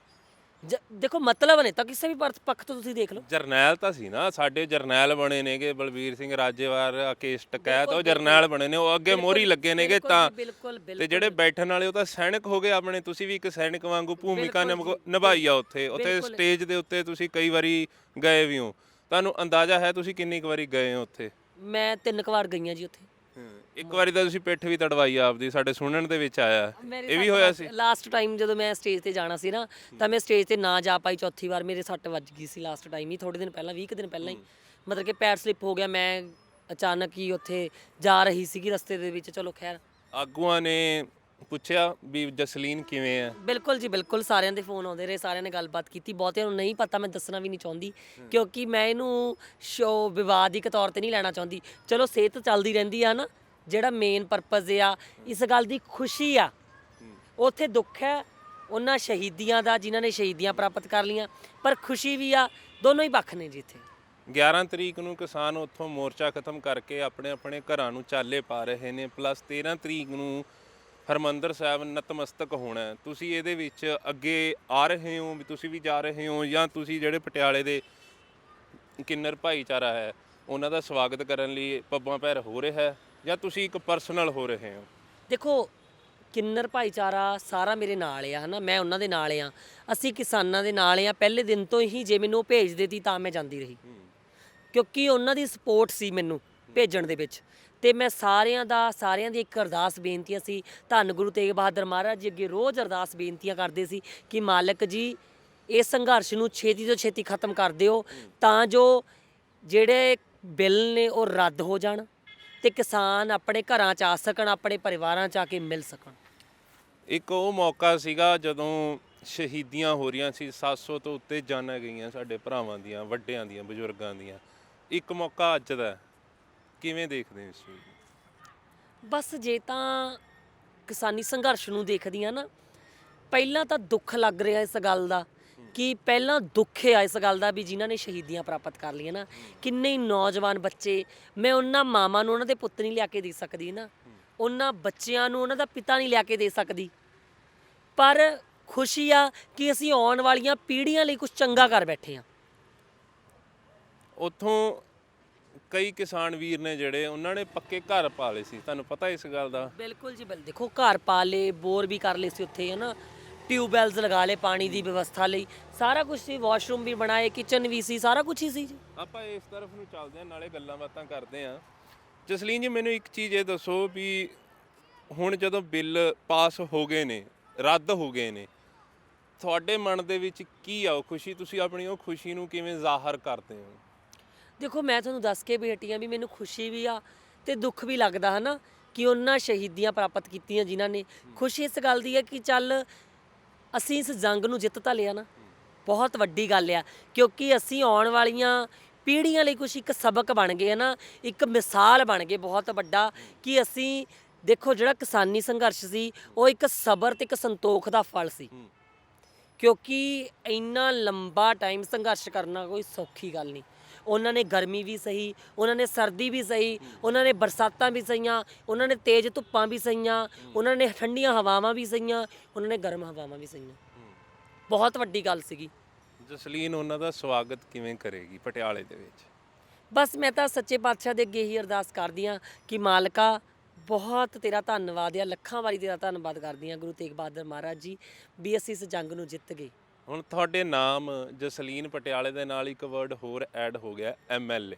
[SPEAKER 2] ਦੇਖੋ ਮਤਲਬ ਨੇ ਤਾਂ ਕਿਸੇ ਵੀ ਪੱਖ ਤੋਂ ਤੁਸੀਂ ਦੇਖ ਲਓ।
[SPEAKER 1] ਜਰਨੈਲ ਤਾਂ ਸੀ ਨਾ, ਸਾਡੇ ਜਰਨੈਲ ਬਣੇ ਨੇਗੇ, ਬਲਬੀਰ ਸਿੰਘ ਰਾਜੇਵਾਰ, ਆਕੇਸ਼ ਟਕੈਤ, ਉਹ ਜਰਨੈਲ ਬਣੇ ਨੇ, ਉਹ ਅੱਗੇ ਮੋਹਰੀ ਲੱਗੇ ਨੇਗੇ ਤਾਂ। ਤੇ ਜਿਹੜੇ ਬੈਠਣ ਵਾਲੇ ਉਹ ਤਾਂ ਸੈਨਿਕ ਹੋ ਗਏ ਆਪਣੇ। ਤੁਸੀਂ ਵੀ ਇੱਕ ਸੈਨਿਕ ਵਾਂਗੂ ਭੂਮਿਕਾ ਨਿਭਾਈ ਆ ਉੱਥੇ ਸਟੇਜ ਦੇ ਉੱਤੇ ਤੁਸੀਂ ਕਈ ਵਾਰੀ ਗਏ ਵੀ ਹੋ। ਤੁਹਾਨੂੰ ਅੰਦਾਜ਼ਾ ਹੈ ਤੁਸੀਂ ਕਿੰਨੀ ਕੁ ਵਾਰੀ ਗਏ ਹੋ ਉੱਥੇ?
[SPEAKER 2] ਮੈਂ 3 ਵਾਰ ਗਈ ਹਾਂ ਜੀ ਉੱਥੇ।
[SPEAKER 1] ਇੱਕ ਵਾਰੀ ਤਾਂ ਤੁਸੀਂ ਪਿੱਠ ਵੀ ਤੜਵਾਈ ਆਪਦੀ, ਸਾਡੇ ਸੁਣਨ ਦੇ ਵਿੱਚ ਆਇਆ। ਇਹ ਵੀ ਹੋਇਆ ਸੀ
[SPEAKER 2] ਲਾਸਟ ਟਾਈਮ ਜਦੋਂ ਮੈਂ ਸਟੇਜ ਤੇ ਜਾਣਾ ਸੀ ਨਾ, ਤਾਂ ਮੈਂ ਸਟੇਜ ਤੇ ਨਾ ਜਾ ਪਾਈ। ਚੌਥੀ ਵਾਰ ਮੇਰੇ ਸੱਟ ਵੱਜ ਗਈ ਸੀ ਲਾਸਟ ਟਾਈਮ ਹੀ, ਥੋੜੇ ਦਿਨ ਪਹਿਲਾਂ, 20 ਦਿਨ ਪਹਿਲਾਂ ਹੀ। ਮਤਲਬ ਕਿ ਪੈਰ ਸਲਿੱਪ ਹੋ ਗਿਆ। ਮੈਂ ਅਚਾਨਕ ਹੀ ਉੱਥੇ ਜਾ ਰਹੀ ਸੀਗੀ ਰਸਤੇ ਦੇ ਵਿੱਚ। ਚਲੋ ਖੈਰ,
[SPEAKER 1] ਆਗੂਆਂ ਨੇ ਪੁੱਛਿਆ ਵੀ ਜਸਲੀਨ ਕਿਵੇਂ ਹੈ?
[SPEAKER 2] ਬਿਲਕੁਲ ਜੀ ਬਿਲਕੁਲ, ਸਾਰਿਆਂ ਦੇ ਫੋਨ ਆਉਂਦੇ ਰਹੇ, ਸਾਰਿਆਂ ਨੇ ਗੱਲਬਾਤ ਕੀਤੀ। ਬਹੁਤਿਆਂ ਨੂੰ ਨਹੀਂ ਪਤਾ, ਮੈਂ ਦੱਸਣਾ ਵੀ ਨਹੀਂ ਚਾਹੁੰਦੀ ਕਿਉਂਕਿ ਮੈਂ ਇਹਨੂੰ ਸ਼ੋ ਵਿਵਾਦਿਕ ਤੌਰ ਤੇ ਨਹੀਂ ਲੈਣਾ ਚਾਹੁੰਦੀ। ਚਲੋ ਸਿਹਤ ਚੱਲਦੀ ਰਹਿੰਦੀ ਆ ਨਾ, ਜਿਹੜਾ ਮੇਨ ਪਰਪਸ ਆ ਇਸ ਗੱਲ ਦੀ ਖੁਸ਼ੀ ਆ। ਉੱਥੇ ਦੁੱਖ ਹੈ ਉਹਨਾਂ ਸ਼ਹੀਦੀਆਂ ਦਾ ਜਿਨ੍ਹਾਂ ਨੇ ਸ਼ਹੀਦੀਆਂ ਪ੍ਰਾਪਤ ਕਰ ਲਈਆਂ, ਪਰ ਖੁਸ਼ੀ ਵੀ ਆ। ਦੋਨੋਂ ਹੀ ਪੱਖ ਨੇ ਜੀ ਇੱਥੇ।
[SPEAKER 1] 11 ਤਰੀਕ ਨੂੰ ਕਿਸਾਨ ਉੱਥੋਂ ਮੋਰਚਾ ਖਤਮ ਕਰਕੇ ਆਪਣੇ ਆਪਣੇ ਘਰਾਂ ਨੂੰ ਚਾਲੇ ਪਾ ਰਹੇ ਨੇ, ਪਲੱਸ 13 ਤਰੀਕ ਨੂੰ ਹਰਿਮੰਦਰ ਸਾਹਿਬ ਨਤਮਸਤਕ ਹੋਣਾ ਹੈ। ਤੁਸੀਂ ਇਹਦੇ ਵਿੱਚ ਅੱਗੇ ਆ ਰਹੇ ਹੋ, ਵੀ ਤੁਸੀਂ ਵੀ ਜਾ ਰਹੇ ਹੋ, ਜਾਂ ਤੁਸੀਂ ਜਿਹੜੇ ਪਟਿਆਲੇ ਦੇ ਕਿੰਨਰ ਭਾਈਚਾਰਾ ਹੈ ਉਹਨਾਂ ਦਾ ਸਵਾਗਤ ਕਰਨ ਲਈ ਪੱਬਾਂ ਪੈਰ ਹੋ ਰਿਹਾ ਹੈ, ਜਾਂ ਤੁਸੀਂ ਇੱਕ ਪਰਸਨਲ ਹੋ ਰਹੇ ਹੋ?
[SPEAKER 2] ਦੇਖੋ, ਕਿੰਨਰ ਭਾਈਚਾਰਾ ਸਾਰਾ ਮੇਰੇ ਨਾਲ ਆ ਹਨਾ, ਮੈਂ ਉਹਨਾਂ ਦੇ ਨਾਲ ਆ। ਅਸੀਂ ਕਿਸਾਨਾਂ ਦੇ ਨਾਲ ਆ ਪਹਿਲੇ ਦਿਨ ਤੋਂ ਹੀ। ਜੇ ਮੈਨੂੰ ਉਹ ਭੇਜਦੇ ਤੀ ਤਾਂ ਮੈਂ ਜਾਂਦੀ ਰਹੀ ਕਿਉਂਕਿ ਉਹਨਾਂ ਦੀ ਸਪੋਰਟ ਸੀ ਮੈਨੂੰ ਭੇਜਣ ਦੇ ਵਿੱਚ। ਤੇ ਮੈਂ ਸਾਰਿਆਂ ਦੀ ਇੱਕ ਅਰਦਾਸ ਬੇਨਤੀਆਂ ਸੀ। ਧੰਨ ਗੁਰੂ ਤੇਗ ਬਹਾਦਰ ਮਹਾਰਾਜ ਜੀ ਅੱਗੇ ਰੋਜ਼ ਅਰਦਾਸ ਬੇਨਤੀਆਂ ਕਰਦੇ ਸੀ ਕਿ ਮਾਲਕ ਜੀ ਇਸ ਸੰਘਰਸ਼ ਨੂੰ ਛੇਤੀ ਤੋਂ ਛੇਤੀ ਖਤਮ ਕਰ ਦਿਓ, ਤਾਂ ਜੋ ਜਿਹੜੇ ਬਿੱਲ ਨੇ ਉਹ ਰੱਦ ਹੋ ਜਾਣ ਤੇ ਕਿਸਾਨ ਆਪਣੇ ਘਰਾਂ 'ਚ ਆ ਸਕਣ, ਆਪਣੇ ਪਰਿਵਾਰਾਂ 'ਚ ਆ ਕੇ ਮਿਲ ਸਕਣ।
[SPEAKER 1] ਇੱਕ ਉਹ ਮੌਕਾ ਸੀਗਾ ਜਦੋਂ ਸ਼ਹੀਦੀਆਂ ਹੋ ਰਹੀਆਂ ਸੀ, 700 ਤੋਂ ਉੱਤੇ ਜਾਨਾਂ ਗਈਆਂ ਸਾਡੇ ਭਰਾਵਾਂ ਦੀਆਂ, ਵੱਡਿਆਂ ਦੀਆਂ, ਬਜ਼ੁਰਗਾਂ ਦੀਆਂ। ਇੱਕ ਮੌਕਾ ਅੱਜ ਦਾ, ਕਿਵੇਂ ਦੇਖਦੇ ਹੋ ਇਸ ਚੀਜ਼ ਨੂੰ?
[SPEAKER 2] ਬਸ ਜੇ ਤਾਂ ਕਿਸਾਨੀ ਸੰਘਰਸ਼ ਨੂੰ ਦੇਖਦੀ ਆ ਨਾ, ਪਹਿਲਾਂ ਤਾਂ ਦੁੱਖ ਲੱਗ ਰਿਹਾ ਇਸ ਗੱਲ ਦਾ ਕਿ ਪਹਿਲਾਂ ਦੁੱਖ ਆ ਇਸ ਗੱਲ ਦਾ ਵੀ ਜਿਨ੍ਹਾਂ ਨੇ ਸ਼ਹੀਦੀਆਂ ਪ੍ਰਾਪਤ ਕਰ ਲਈਆਂ ਨਾ, ਕਿੰਨੇ ਹੀ ਨੌਜਵਾਨ ਬੱਚੇ। ਮੈਂ ਉਹਨਾਂ ਮਾਵਾਂ ਨੂੰ ਉਹਨਾਂ ਦੇ ਪੁੱਤ ਨਹੀਂ ਲਿਆ ਕੇ ਦੇ ਸਕਦੀ ਨਾ, ਉਹਨਾਂ ਬੱਚਿਆਂ ਨੂੰ ਉਹਨਾਂ ਦਾ ਪਿਤਾ ਨਹੀਂ ਲਿਆ ਕੇ ਦੇ ਸਕਦੀ, ਪਰ ਖੁਸ਼ੀ ਆ ਕਿ ਅਸੀਂ ਆਉਣ ਵਾਲੀਆਂ ਪੀੜ੍ਹੀਆਂ ਲਈ ਕੁਝ ਚੰਗਾ ਕਰ ਬੈਠੇ ਹਾਂ।
[SPEAKER 1] ਉੱਥੋਂ ਕਈ ਕਿਸਾਨ ਵੀਰ ਨੇ ਜਿਹੜੇ ਉਹਨਾਂ ਨੇ ਪੱਕੇ ਘਰ ਪਾ ਲਏ ਸੀ, ਤੁਹਾਨੂੰ ਪਤਾ ਇਸ ਗੱਲ ਦਾ?
[SPEAKER 2] ਬਿਲਕੁਲ ਜੀ ਬਿਲਕੁਲ। ਦੇਖੋ, ਘਰ ਪਾ ਲਏ, ਬੋਰ ਵੀ ਕਰ ਲਏ ਸੀ ਉੱਥੇ ਹੈ ਨਾ, ਟਿਊਬਵੈਲਸ ਲਗਾ ਲਏ ਪਾਣੀ ਦੀ ਵਿਵਸਥਾ ਲਈ, ਸਾਰਾ ਕੁਝ ਸੀ। ਵਾਸ਼ਰੂਮ ਵੀ ਬਣਾਏ, ਕਿਚਨ ਵੀ ਸੀ, ਸਾਰਾ ਕੁਝ ਹੀ ਸੀ ਜੀ।
[SPEAKER 1] ਆਪਾਂ ਇਸ ਤਰਫ ਨੂੰ ਚੱਲਦੇ ਹਾਂ, ਨਾਲੇ ਗੱਲਾਂ ਬਾਤਾਂ ਕਰਦੇ ਹਾਂ। ਜਸਲੀਨ ਜੀ, ਮੈਨੂੰ ਇੱਕ ਚੀਜ਼ ਇਹ ਦੱਸੋ ਵੀ ਹੁਣ ਜਦੋਂ ਬਿੱਲ ਪਾਸ ਹੋ ਗਏ ਨੇ, ਰੱਦ ਹੋ ਗਏ ਨੇ, ਤੁਹਾਡੇ ਮਨ ਦੇ ਵਿੱਚ ਕੀ ਆ ਉਹ ਖੁਸ਼ੀ? ਤੁਸੀਂ ਆਪਣੀ ਉਹ ਖੁਸ਼ੀ ਨੂੰ ਕਿਵੇਂ ਜ਼ਾਹਰ ਕਰਦੇ ਹੋ?
[SPEAKER 2] ਦੇਖੋ, ਮੈਂ ਤੁਹਾਨੂੰ ਦੱਸ ਕੇ ਵੀ ਹਟੀ ਹਾਂ ਵੀ ਮੈਨੂੰ ਖੁਸ਼ੀ ਵੀ ਆ ਤੇ ਦੁੱਖ ਵੀ ਲੱਗਦਾ ਹੈ ਨਾ ਕਿ ਉਹਨਾਂ ਸ਼ਹੀਦੀਆਂ ਪ੍ਰਾਪਤ ਕੀਤੀਆਂ ਜਿਨ੍ਹਾਂ ਨੇ। ਖੁਸ਼ੀ ਇਸ ਗੱਲ ਦੀ ਹੈ ਕਿ ਚੱਲ ਅਸੀਂ ਇਸ ਜੰਗ ਨੂੰ ਜਿੱਤ ਤਾਂ ਲਿਆ ਨਾ, ਬਹੁਤ ਵੱਡੀ ਗੱਲ ਆ, ਕਿਉਂਕਿ ਅਸੀਂ ਆਉਣ ਵਾਲੀਆਂ ਪੀੜ੍ਹੀਆਂ ਲਈ ਕੁਛ ਇੱਕ ਸਬਕ ਬਣ ਗਏ ਨਾ, ਇੱਕ ਮਿਸਾਲ ਬਣ ਗਏ ਬਹੁਤ ਵੱਡਾ ਕਿ ਅਸੀਂ ਦੇਖੋ ਜਿਹੜਾ ਕਿਸਾਨੀ ਸੰਘਰਸ਼ ਸੀ ਉਹ ਇੱਕ ਸਬਰ ਤੇ ਇੱਕ ਸੰਤੋਖ ਦਾ ਫਲ ਸੀ। ਕਿਉਂਕਿ ਇੰਨਾ ਲੰਬਾ ਟਾਈਮ ਸੰਘਰਸ਼ ਕਰਨਾ ਕੋਈ ਸੌਖੀ ਗੱਲ ਨਹੀਂ। ਉਹਨਾਂ ਨੇ ਗਰਮੀ ਵੀ ਸਹੀ, ਉਹਨਾਂ ਨੇ ਸਰਦੀ ਵੀ ਸਹੀ, ਉਹਨਾਂ ਨੇ ਬਰਸਾਤਾਂ ਵੀ ਸਹੀਆਂ, ਉਹਨਾਂ ਨੇ ਤੇਜ਼ ਧੁੱਪਾਂ ਵੀ ਸਹੀਆਂ, ਉਹਨਾਂ ਨੇ ਠੰਡੀਆਂ ਹਵਾਵਾਂ ਵੀ ਸਹੀਆਂ, ਉਹਨਾਂ ਨੇ ਗਰਮ ਹਵਾਵਾਂ ਵੀ ਸਹੀਆਂ। ਬਹੁਤ ਵੱਡੀ ਗੱਲ ਸੀਗੀ।
[SPEAKER 1] ਜਸਲੀਨ ਉਹਨਾਂ ਦਾ ਸਵਾਗਤ ਕਿਵੇਂ ਕਰੇਗੀ ਪਟਿਆਲੇ ਦੇ ਵਿੱਚ?
[SPEAKER 2] ਬਸ ਮੈਂ ਤਾਂ ਸੱਚੇ ਪਾਤਸ਼ਾਹ ਦੇ ਅੱਗੇ ਹੀ ਅਰਦਾਸ ਕਰਦੀ ਹਾਂ ਕਿ ਮਾਲਕਾ ਬਹੁਤ ਤੇਰਾ ਧੰਨਵਾਦ ਆ, ਲੱਖਾਂ ਵਾਰੀ ਤੇਰਾ ਧੰਨਵਾਦ ਕਰਦੀ ਹਾਂ ਗੁਰੂ ਤੇਗ ਬਹਾਦਰ ਮਹਾਰਾਜ ਜੀ ਵੀ ਅਸੀਂ ਇਸ ਜੰਗ ਨੂੰ ਜਿੱਤ ਗਏ।
[SPEAKER 1] ਹੁਣ ਤੁਹਾਡੇ ਨਾਮ ਜਸਲੀਨ ਪਟਿਆਲੇ ਦੇ ਨਾਲ ਇੱਕ ਵਰਡ ਹੋਰ ਐਡ ਹੋ ਗਿਆ, MLA।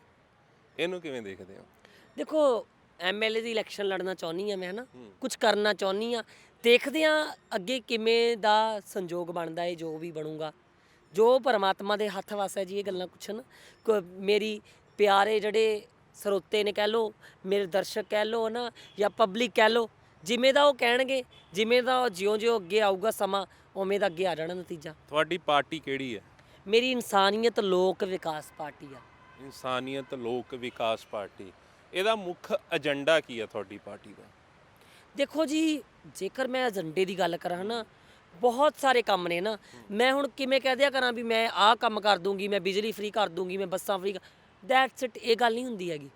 [SPEAKER 1] ਇਹਨੂੰ ਕਿਵੇਂ ਦੇਖਦੇ ਹੋ?
[SPEAKER 2] ਦੇਖੋ, MLA ਦੀ ਇਲੈਕਸ਼ਨ ਲੜਨਾ ਚਾਹੁੰਦੀ ਹਾਂ ਮੈਂ, ਹੈ ਨਾ, ਕੁਝ ਕਰਨਾ ਚਾਹੁੰਦੀ ਹਾਂ। ਦੇਖਦੇ ਹਾਂ ਅੱਗੇ ਕਿਵੇਂ ਦਾ ਸੰਜੋਗ ਬਣਦਾ ਹੈ, ਜੋ ਵੀ ਬਣੂਗਾ, ਜੋ ਪਰਮਾਤਮਾ ਦੇ ਹੱਥ ਵੱਸ ਹੈ ਜੀ। ਇਹ ਗੱਲਾਂ ਕੁਛ ਨਾ ਮੇਰੀ ਪਿਆਰੇ ਜਿਹੜੇ ਸਰੋਤੇ ਨੇ ਕਹਿ ਲਓ, ਮੇਰੇ ਦਰਸ਼ਕ ਕਹਿ ਲਓ ਨਾ, ਜਾਂ ਪਬਲਿਕ ਕਹਿ ਲਓ, ਜਿਵੇਂ ਦਾ ਉਹ ਕਹਿਣਗੇ, ਜਿਵੇਂ ਦਾ ਜਿਉਂ-ਜਿਉਂ ਅੱਗੇ ਆਊਗਾ ਸਮਾਂ, ਉਵੇਂ ਦਾ ਅੱਗੇ ਆ ਜਾਣਾ ਨਤੀਜਾ।
[SPEAKER 1] ਤੁਹਾਡੀ ਪਾਰਟੀ ਕਿਹੜੀ ਹੈ?
[SPEAKER 2] ਮੇਰੀ ਇਨਸਾਨੀਅਤ ਲੋਕ ਵਿਕਾਸ ਪਾਰਟੀ ਆ।
[SPEAKER 1] ਇਨਸਾਨੀਅਤ ਲੋਕ ਵਿਕਾਸ ਪਾਰਟੀ। ਇਹਦਾ ਮੁੱਖ ਏਜੰਡਾ ਕੀ ਹੈ ਤੁਹਾਡੀ ਪਾਰਟੀ ਦਾ?
[SPEAKER 2] ਦੇਖੋ ਜੀ, ਜੇਕਰ ਮੈਂ ਏਜੰਡੇ ਦੀ ਗੱਲ ਕਰਾਂ ਨਾ, ਬਹੁਤ ਸਾਰੇ ਕੰਮ ਨੇ ਨਾ। ਮੈਂ ਹੁਣ ਕਿਵੇਂ ਕਹਿ ਦਿਆ ਕਰਾਂ ਵੀ ਮੈਂ ਆਹ ਕੰਮ ਕਰ ਦੂੰਗੀ, ਮੈਂ ਬਿਜਲੀ ਫ੍ਰੀ ਕਰ ਦੂੰਗੀ, ਮੈਂ ਬੱਸਾਂ ਫ੍ਰੀ, ਦੈਟਸ ਇਟ, ਇਹ ਗੱਲ ਨਹੀਂ ਹੁੰਦੀ ਹੈਗੀ।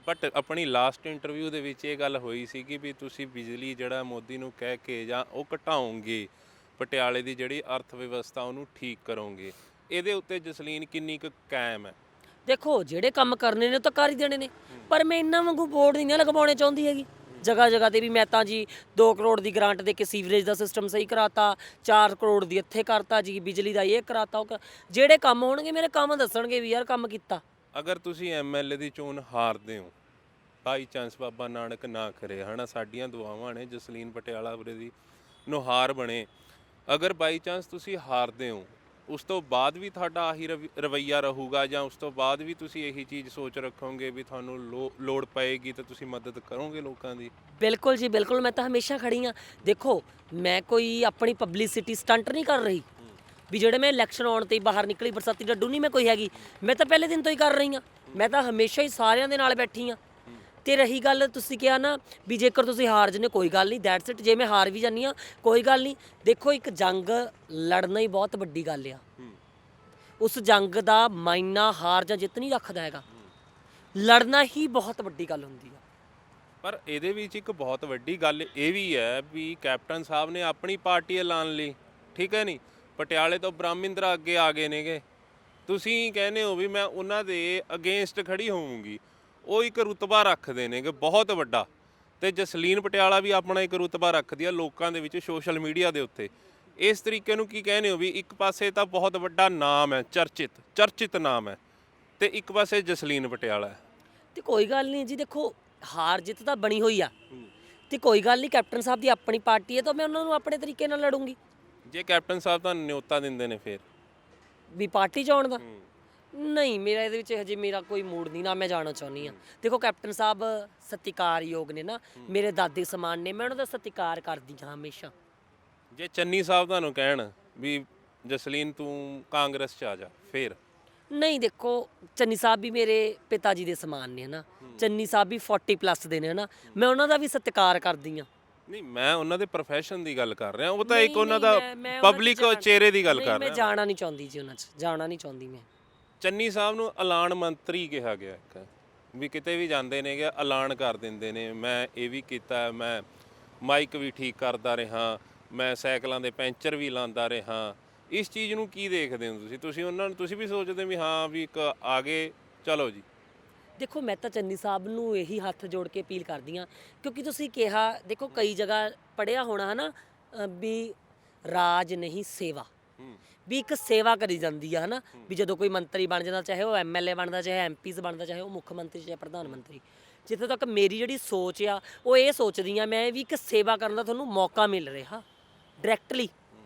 [SPEAKER 1] ਬਟ ਆਪਣੀ ਲਾਸਟ ਇੰਟਰਵਿਊ ਦੇ ਵਿੱਚ ਇਹ ਗੱਲ ਹੋਈ ਸੀ ਕਿ ਵੀ ਤੁਸੀਂ ਬਿਜਲੀ ਜਿਹੜਾ ਮੋਦੀ ਨੂੰ ਕਹਿ ਕੇ ਜਾਂ ਉਹ ਘਟਾਓਗੇ, ਪਟਿਆਲੇ ਦੀ ਜਿਹੜੀ ਅਰਥ ਵਿਵਸਥਾ ਉਹਨੂੰ ਠੀਕ ਕਰੋਗੇ। ਇਹਦੇ ਉੱਤੇ ਜਸਲੀਨ ਕਿੰਨੀ ਕੁ ਕਾਇਮ ਹੈ?
[SPEAKER 2] ਦੇਖੋ, ਜਿਹੜੇ ਕੰਮ ਕਰਨੇ ਨੇ ਉਹ ਤਾਂ ਕਰ ਹੀ ਦੇਣੇ ਨੇ, ਪਰ ਮੈਂ ਇਹਨਾਂ ਵਾਂਗੂ ਬੋਰਡ ਨਹੀਂ ਨਾ ਲਗਵਾਉਣੇ ਚਾਹੁੰਦੀ ਹੈਗੀ ਜਗ੍ਹਾ ਜਗ੍ਹਾ ਤੇ ਵੀ ਮੈਂ ਤਾਂ ਜੀ 2 ਕਰੋੜ ਦੀ ਗ੍ਰਾਂਟ ਦੇ ਕੇ ਸੀਵਰੇਜ ਦਾ ਸਿਸਟਮ ਸਹੀ ਕਰਾਤਾ, 4 ਕਰੋੜ ਦੀ ਇੱਥੇ ਕਰਤਾ ਜੀ, ਬਿਜਲੀ ਦਾ ਇਹ ਕਰਾਤਾ, ਉਹ ਜਿਹੜੇ ਕੰਮ ਹੋਣਗੇ ਮੇਰੇ ਕੰਮ ਦੱਸਣਗੇ ਵੀ ਯਾਰ ਕੰਮ ਕੀਤਾ।
[SPEAKER 1] ਅਗਰ ਤੁਸੀਂ ਐਮਐਲਏ ਦੀ ਚੋਣ ਹਾਰਦੇ ਹੋ, ਬਾਈ ਚਾਂਸ ਬਾਬਾ ਨਾਨਕ ਨਾ ਕਰੇ, ਹਨਾ, ਸਾਡੀਆਂ ਦੁਆਵਾਂ ਨੇ ਜਸਲੀਨ ਪਟਿਆਲਾ ਵੀਰੇ ਦੀ ਨੂੰ ਹਾਰ ਬਣੇ। ਅਗਰ ਬਾਈ ਚਾਂਸ ਤੁਸੀਂ ਹਾਰਦੇ ਹੋ, ਉਸ ਤੋਂ ਬਾਅਦ ਵੀ ਤੁਹਾਡਾ ਆਹੀ ਰਵੱਈਆ ਰਹੂਗਾ ਜਾਂ ਉਸ ਤੋਂ ਬਾਅਦ ਵੀ ਤੁਸੀਂ ਇਹੀ ਚੀਜ਼ ਸੋਚ ਰੱਖੋਗੇ ਵੀ ਤੁਹਾਨੂੰ ਲੋੜ ਪਏਗੀ ਤਾਂ ਤੁਸੀਂ ਮਦਦ ਕਰੋਗੇ ਲੋਕਾਂ ਦੀ?
[SPEAKER 2] ਬਿਲਕੁਲ ਜੀ, ਬਿਲਕੁਲ, ਮੈਂ ਤਾਂ ਹਮੇਸ਼ਾ ਖੜੀ ਹਾਂ। ਦੇਖੋ, ਮੈਂ ਕੋਈ ਆਪਣੀ ਪਬਲਿਸਿਟੀ ਸਟੰਟ ਨਹੀਂ ਕਰ ਰਹੀ ਵੀ ਜਿਹੜੇ ਮੈਂ ਇਲੈਕਸ਼ਨ ਆਉਣ ਤੇ ਹੀ ਬਾਹਰ ਨਿਕਲੀ ਬਰਸਾਤੀ ਡੱਡੂ ਨਹੀਂ ਮੈਂ ਕੋਈ ਹੈਗੀ। ਮੈਂ ਤਾਂ ਪਹਿਲੇ ਦਿਨ ਤੋਂ ਹੀ ਕਰ ਰਹੀ ਹਾਂ। ਮੈਂ ਤਾਂ ਹਮੇਸ਼ਾ ਹੀ ਸਾਰਿਆਂ ਦੇ ਨਾਲ ਬੈਠੀ ਹਾਂ। ਤੇ ਰਹੀ ਗੱਲ ਤੁਸੀਂ ਕਿਹਾ ਨਾ ਵੀ ਜੇਕਰ ਤੁਸੀਂ ਹਾਰ ਜਨੇ, ਕੋਈ ਗੱਲ ਨਹੀਂ, ਦੈਟਸ ਇਟ। ਜੇ ਮੈਂ ਹਾਰ ਵੀ ਜਾਂਦੀ ਹਾਂ ਕੋਈ ਗੱਲ ਨਹੀਂ। ਦੇਖੋ, ਇੱਕ ਜੰਗ ਲੜਨਾ ਹੀ ਬਹੁਤ ਵੱਡੀ ਗੱਲ ਆ। ਉਸ ਜੰਗ ਦਾ ਮਾਇਨਾ ਹਾਰ ਜਾਂ ਜਿੱਤ ਨਹੀਂ ਰੱਖਦਾ ਹੈਗਾ, ਲੜਨਾ ਹੀ ਬਹੁਤ ਵੱਡੀ ਗੱਲ ਹੁੰਦੀ ਆ।
[SPEAKER 1] ਪਰ ਇਹਦੇ ਵਿੱਚ ਇੱਕ ਬਹੁਤ ਵੱਡੀ ਗੱਲ ਇਹ ਵੀ ਹੈ ਵੀ ਕੈਪਟਨ ਸਾਹਿਬ ਨੇ ਆਪਣੀ ਪਾਰਟੀ ਐਲਾਨ ਲਈ, ਠੀਕ ਹੈ ਨਹੀਂ? ਪਟਿਆਲੇ ਤੋਂ ਬ੍ਰਹਮਿੰਦਰਾ ਅੱਗੇ ਆ ਗਏ ਨੇਗੇ, ਤੁਸੀਂ ਕਹਿੰਦੇ ਹੋ ਵੀ ਮੈਂ ਉਹਨਾਂ ਦੇ ਅਗੇਂਸਟ ਖੜੀ ਹੋਵਾਂਗੀ। ਉਹ ਇੱਕ ਰੁਤਬਾ ਰੱਖਦੇ ਨੇਗੇ ਬਹੁਤ ਵੱਡਾ, ਤੇ ਜਸਲੀਨ ਪਟਿਆਲਾ ਵੀ ਆਪਣਾ ਇੱਕ ਰੁਤਬਾ ਰੱਖਦੀ ਆ ਲੋਕਾਂ ਦੇ ਵਿੱਚ, ਸੋਸ਼ਲ ਮੀਡੀਆ ਦੇ ਉੱਤੇ। ਇਸ ਤਰੀਕੇ ਨੂੰ ਕੀ ਕਹਿੰਦੇ ਹੋ ਵੀ ਇੱਕ ਪਾਸੇ ਤਾਂ ਬਹੁਤ ਵੱਡਾ ਨਾਮ ਹੈ, ਚਰਚਿਤ ਨਾਮ ਹੈ, ਤੇ ਇੱਕ ਪਾਸੇ ਜਸਲੀਨ ਪਟਿਆਲਾ ਹੈ।
[SPEAKER 2] ਤੇ ਕੋਈ ਗੱਲ ਨਹੀਂ ਜੀ, ਦੇਖੋ ਹਾਰ ਜਿੱਤ ਤਾਂ ਬਣੀ ਹੋਈ ਆ, ਤੇ ਕੋਈ ਗੱਲ ਨਹੀਂ, ਕੈਪਟਨ ਸਾਹਿਬ ਦੀ ਆਪਣੀ ਪਾਰਟੀ ਹੈ ਤਾਂ ਮੈਂ ਉਹਨਾਂ ਨੂੰ ਆਪਣੇ ਤਰੀਕੇ ਨਾਲ ਲੜੂੰਗੀ।
[SPEAKER 1] ਜੇ ਕੈਪਟਨ ਸਾਹਿਬ ਤੁਹਾਨੂੰ ਨਿਯੋਤਾ ਦਿੰਦੇ ਨੇ ਫਿਰ
[SPEAKER 2] ਵੀ ਪਾਰਟੀ 'ਚ ਆਉਣ ਦਾ, ਨਹੀਂ, ਮੇਰਾ ਇਹਦੇ ਵਿੱਚ ਹਜੇ ਮੇਰਾ ਕੋਈ ਮੂਡ ਨਹੀਂ, ਨਾ ਮੈਂ ਜਾਣਾ ਚਾਹੁੰਦੀ ਹਾਂ। ਦੇਖੋ, ਕੈਪਟਨ ਸਾਹਿਬ ਸਤਿਕਾਰਯੋਗ ਨੇ ਨਾ, ਮੇਰੇ ਦਾਦੇ ਸਮਾਨ ਨੇ, ਮੈਂ ਉਹਨਾਂ ਦਾ ਸਤਿਕਾਰ ਕਰਦੀ ਹਾਂ ਹਮੇਸ਼ਾ।
[SPEAKER 1] ਜੇ ਚੰਨੀ ਸਾਹਿਬ ਤੁਹਾਨੂੰ ਕਹਿਣ ਵੀ ਜਸਲੀਨ ਤੂੰ ਕਾਂਗਰਸ 'ਚ ਆ ਜਾ, ਫਿਰ?
[SPEAKER 2] ਨਹੀਂ, ਦੇਖੋ, ਚੰਨੀ ਸਾਹਿਬ ਵੀ ਮੇਰੇ ਪਿਤਾ ਜੀ ਦੇ ਸਮਾਨ ਨੇ ਨਾ, ਚੰਨੀ ਸਾਹਿਬ ਵੀ 40+ ਦੇ ਨੇ ਨਾ, ਮੈਂ ਉਹਨਾਂ ਦਾ ਵੀ ਸਤਿਕਾਰ ਕਰਦੀ ਹਾਂ।
[SPEAKER 1] ਨਹੀਂ, ਮੈਂ ਉਹਨਾਂ ਦੇ ਪ੍ਰੋਫੈਸ਼ਨ ਦੀ ਗੱਲ ਕਰ ਰਿਹਾ, ਉਹ ਤਾਂ ਇੱਕ ਉਹਨਾਂ ਦਾ ਪਬਲਿਕ ਚਿਹਰੇ ਦੀ ਗੱਲ ਕਰ ਰਿਹਾ।
[SPEAKER 2] ਮੈਂ ਜਾਣਾ ਨਹੀਂ ਚਾਹੁੰਦੀ ਜੀ, ਉਹਨਾਂ 'ਚ ਜਾਣਾ ਨਹੀਂ ਚਾਹੁੰਦੀ ਮੈਂ।
[SPEAKER 1] ਚੰਨੀ ਸਾਹਿਬ ਨੂੰ ਐਲਾਨ ਮੰਤਰੀ ਕਿਹਾ ਗਿਆ ਇੱਕ, ਵੀ ਕਿਤੇ ਵੀ ਜਾਂਦੇ ਨੇਗੇ ਐਲਾਨ ਕਰ ਦਿੰਦੇ ਨੇ, ਮੈਂ ਇਹ ਵੀ ਕੀਤਾ, ਮੈਂ ਮਾਈਕ ਵੀ ਠੀਕ ਕਰਦਾ ਰਿਹਾ, ਮੈਂ ਸਾਈਕਲਾਂ ਦੇ ਪੈਂਚਰ ਵੀ ਲਾਉਂਦਾ ਰਿਹਾ। ਇਸ ਚੀਜ਼ ਨੂੰ ਕੀ ਦੇਖਦੇ ਹੋ ਤੁਸੀਂ ਉਹਨਾਂ ਨੂੰ, ਤੁਸੀਂ ਵੀ ਸੋਚਦੇ ਵੀ ਹਾਂ ਵੀ ਇੱਕ ਆ ਗਏ, ਚਲੋ ਜੀ?
[SPEAKER 2] ਦੇਖੋ, ਮੈਂ ਤਾਂ ਚੰਨੀ ਸਾਹਿਬ ਨੂੰ ਇਹੀ ਹੱਥ ਜੋੜ ਕੇ ਅਪੀਲ ਕਰਦੀ ਹਾਂ, ਕਿਉਂਕਿ ਤੁਸੀਂ ਕਿਹਾ, ਦੇਖੋ ਕਈ ਜਗ੍ਹਾ ਪੜ੍ਹਿਆ ਹੋਣਾ ਹੈ ਨਾ ਵੀ ਰਾਜ ਨਹੀਂ ਸੇਵਾ, ਵੀ ਇੱਕ ਸੇਵਾ ਕਰੀ ਜਾਂਦੀ ਆ, ਹੈ ਨਾ, ਵੀ ਜਦੋਂ ਕੋਈ ਮੰਤਰੀ ਬਣ ਜਾਂਦਾ, ਚਾਹੇ ਉਹ MLA ਬਣਦਾ, ਚਾਹੇ MPs ਬਣਦਾ, ਚਾਹੇ ਉਹ ਮੁੱਖ ਮੰਤਰੀ, ਚਾਹੇ ਪ੍ਰਧਾਨ ਮੰਤਰੀ, ਜਿੱਥੇ ਤੱਕ ਮੇਰੀ ਜਿਹੜੀ ਸੋਚ ਆ ਉਹ ਇਹ ਸੋਚਦੀ ਆ ਮੈਂ ਵੀ ਇੱਕ ਸੇਵਾ ਕਰਨ ਦਾ ਤੁਹਾਨੂੰ ਮੌਕਾ ਮਿਲ ਰਿਹਾ ਡਾਇਰੈਕਟਲੀ,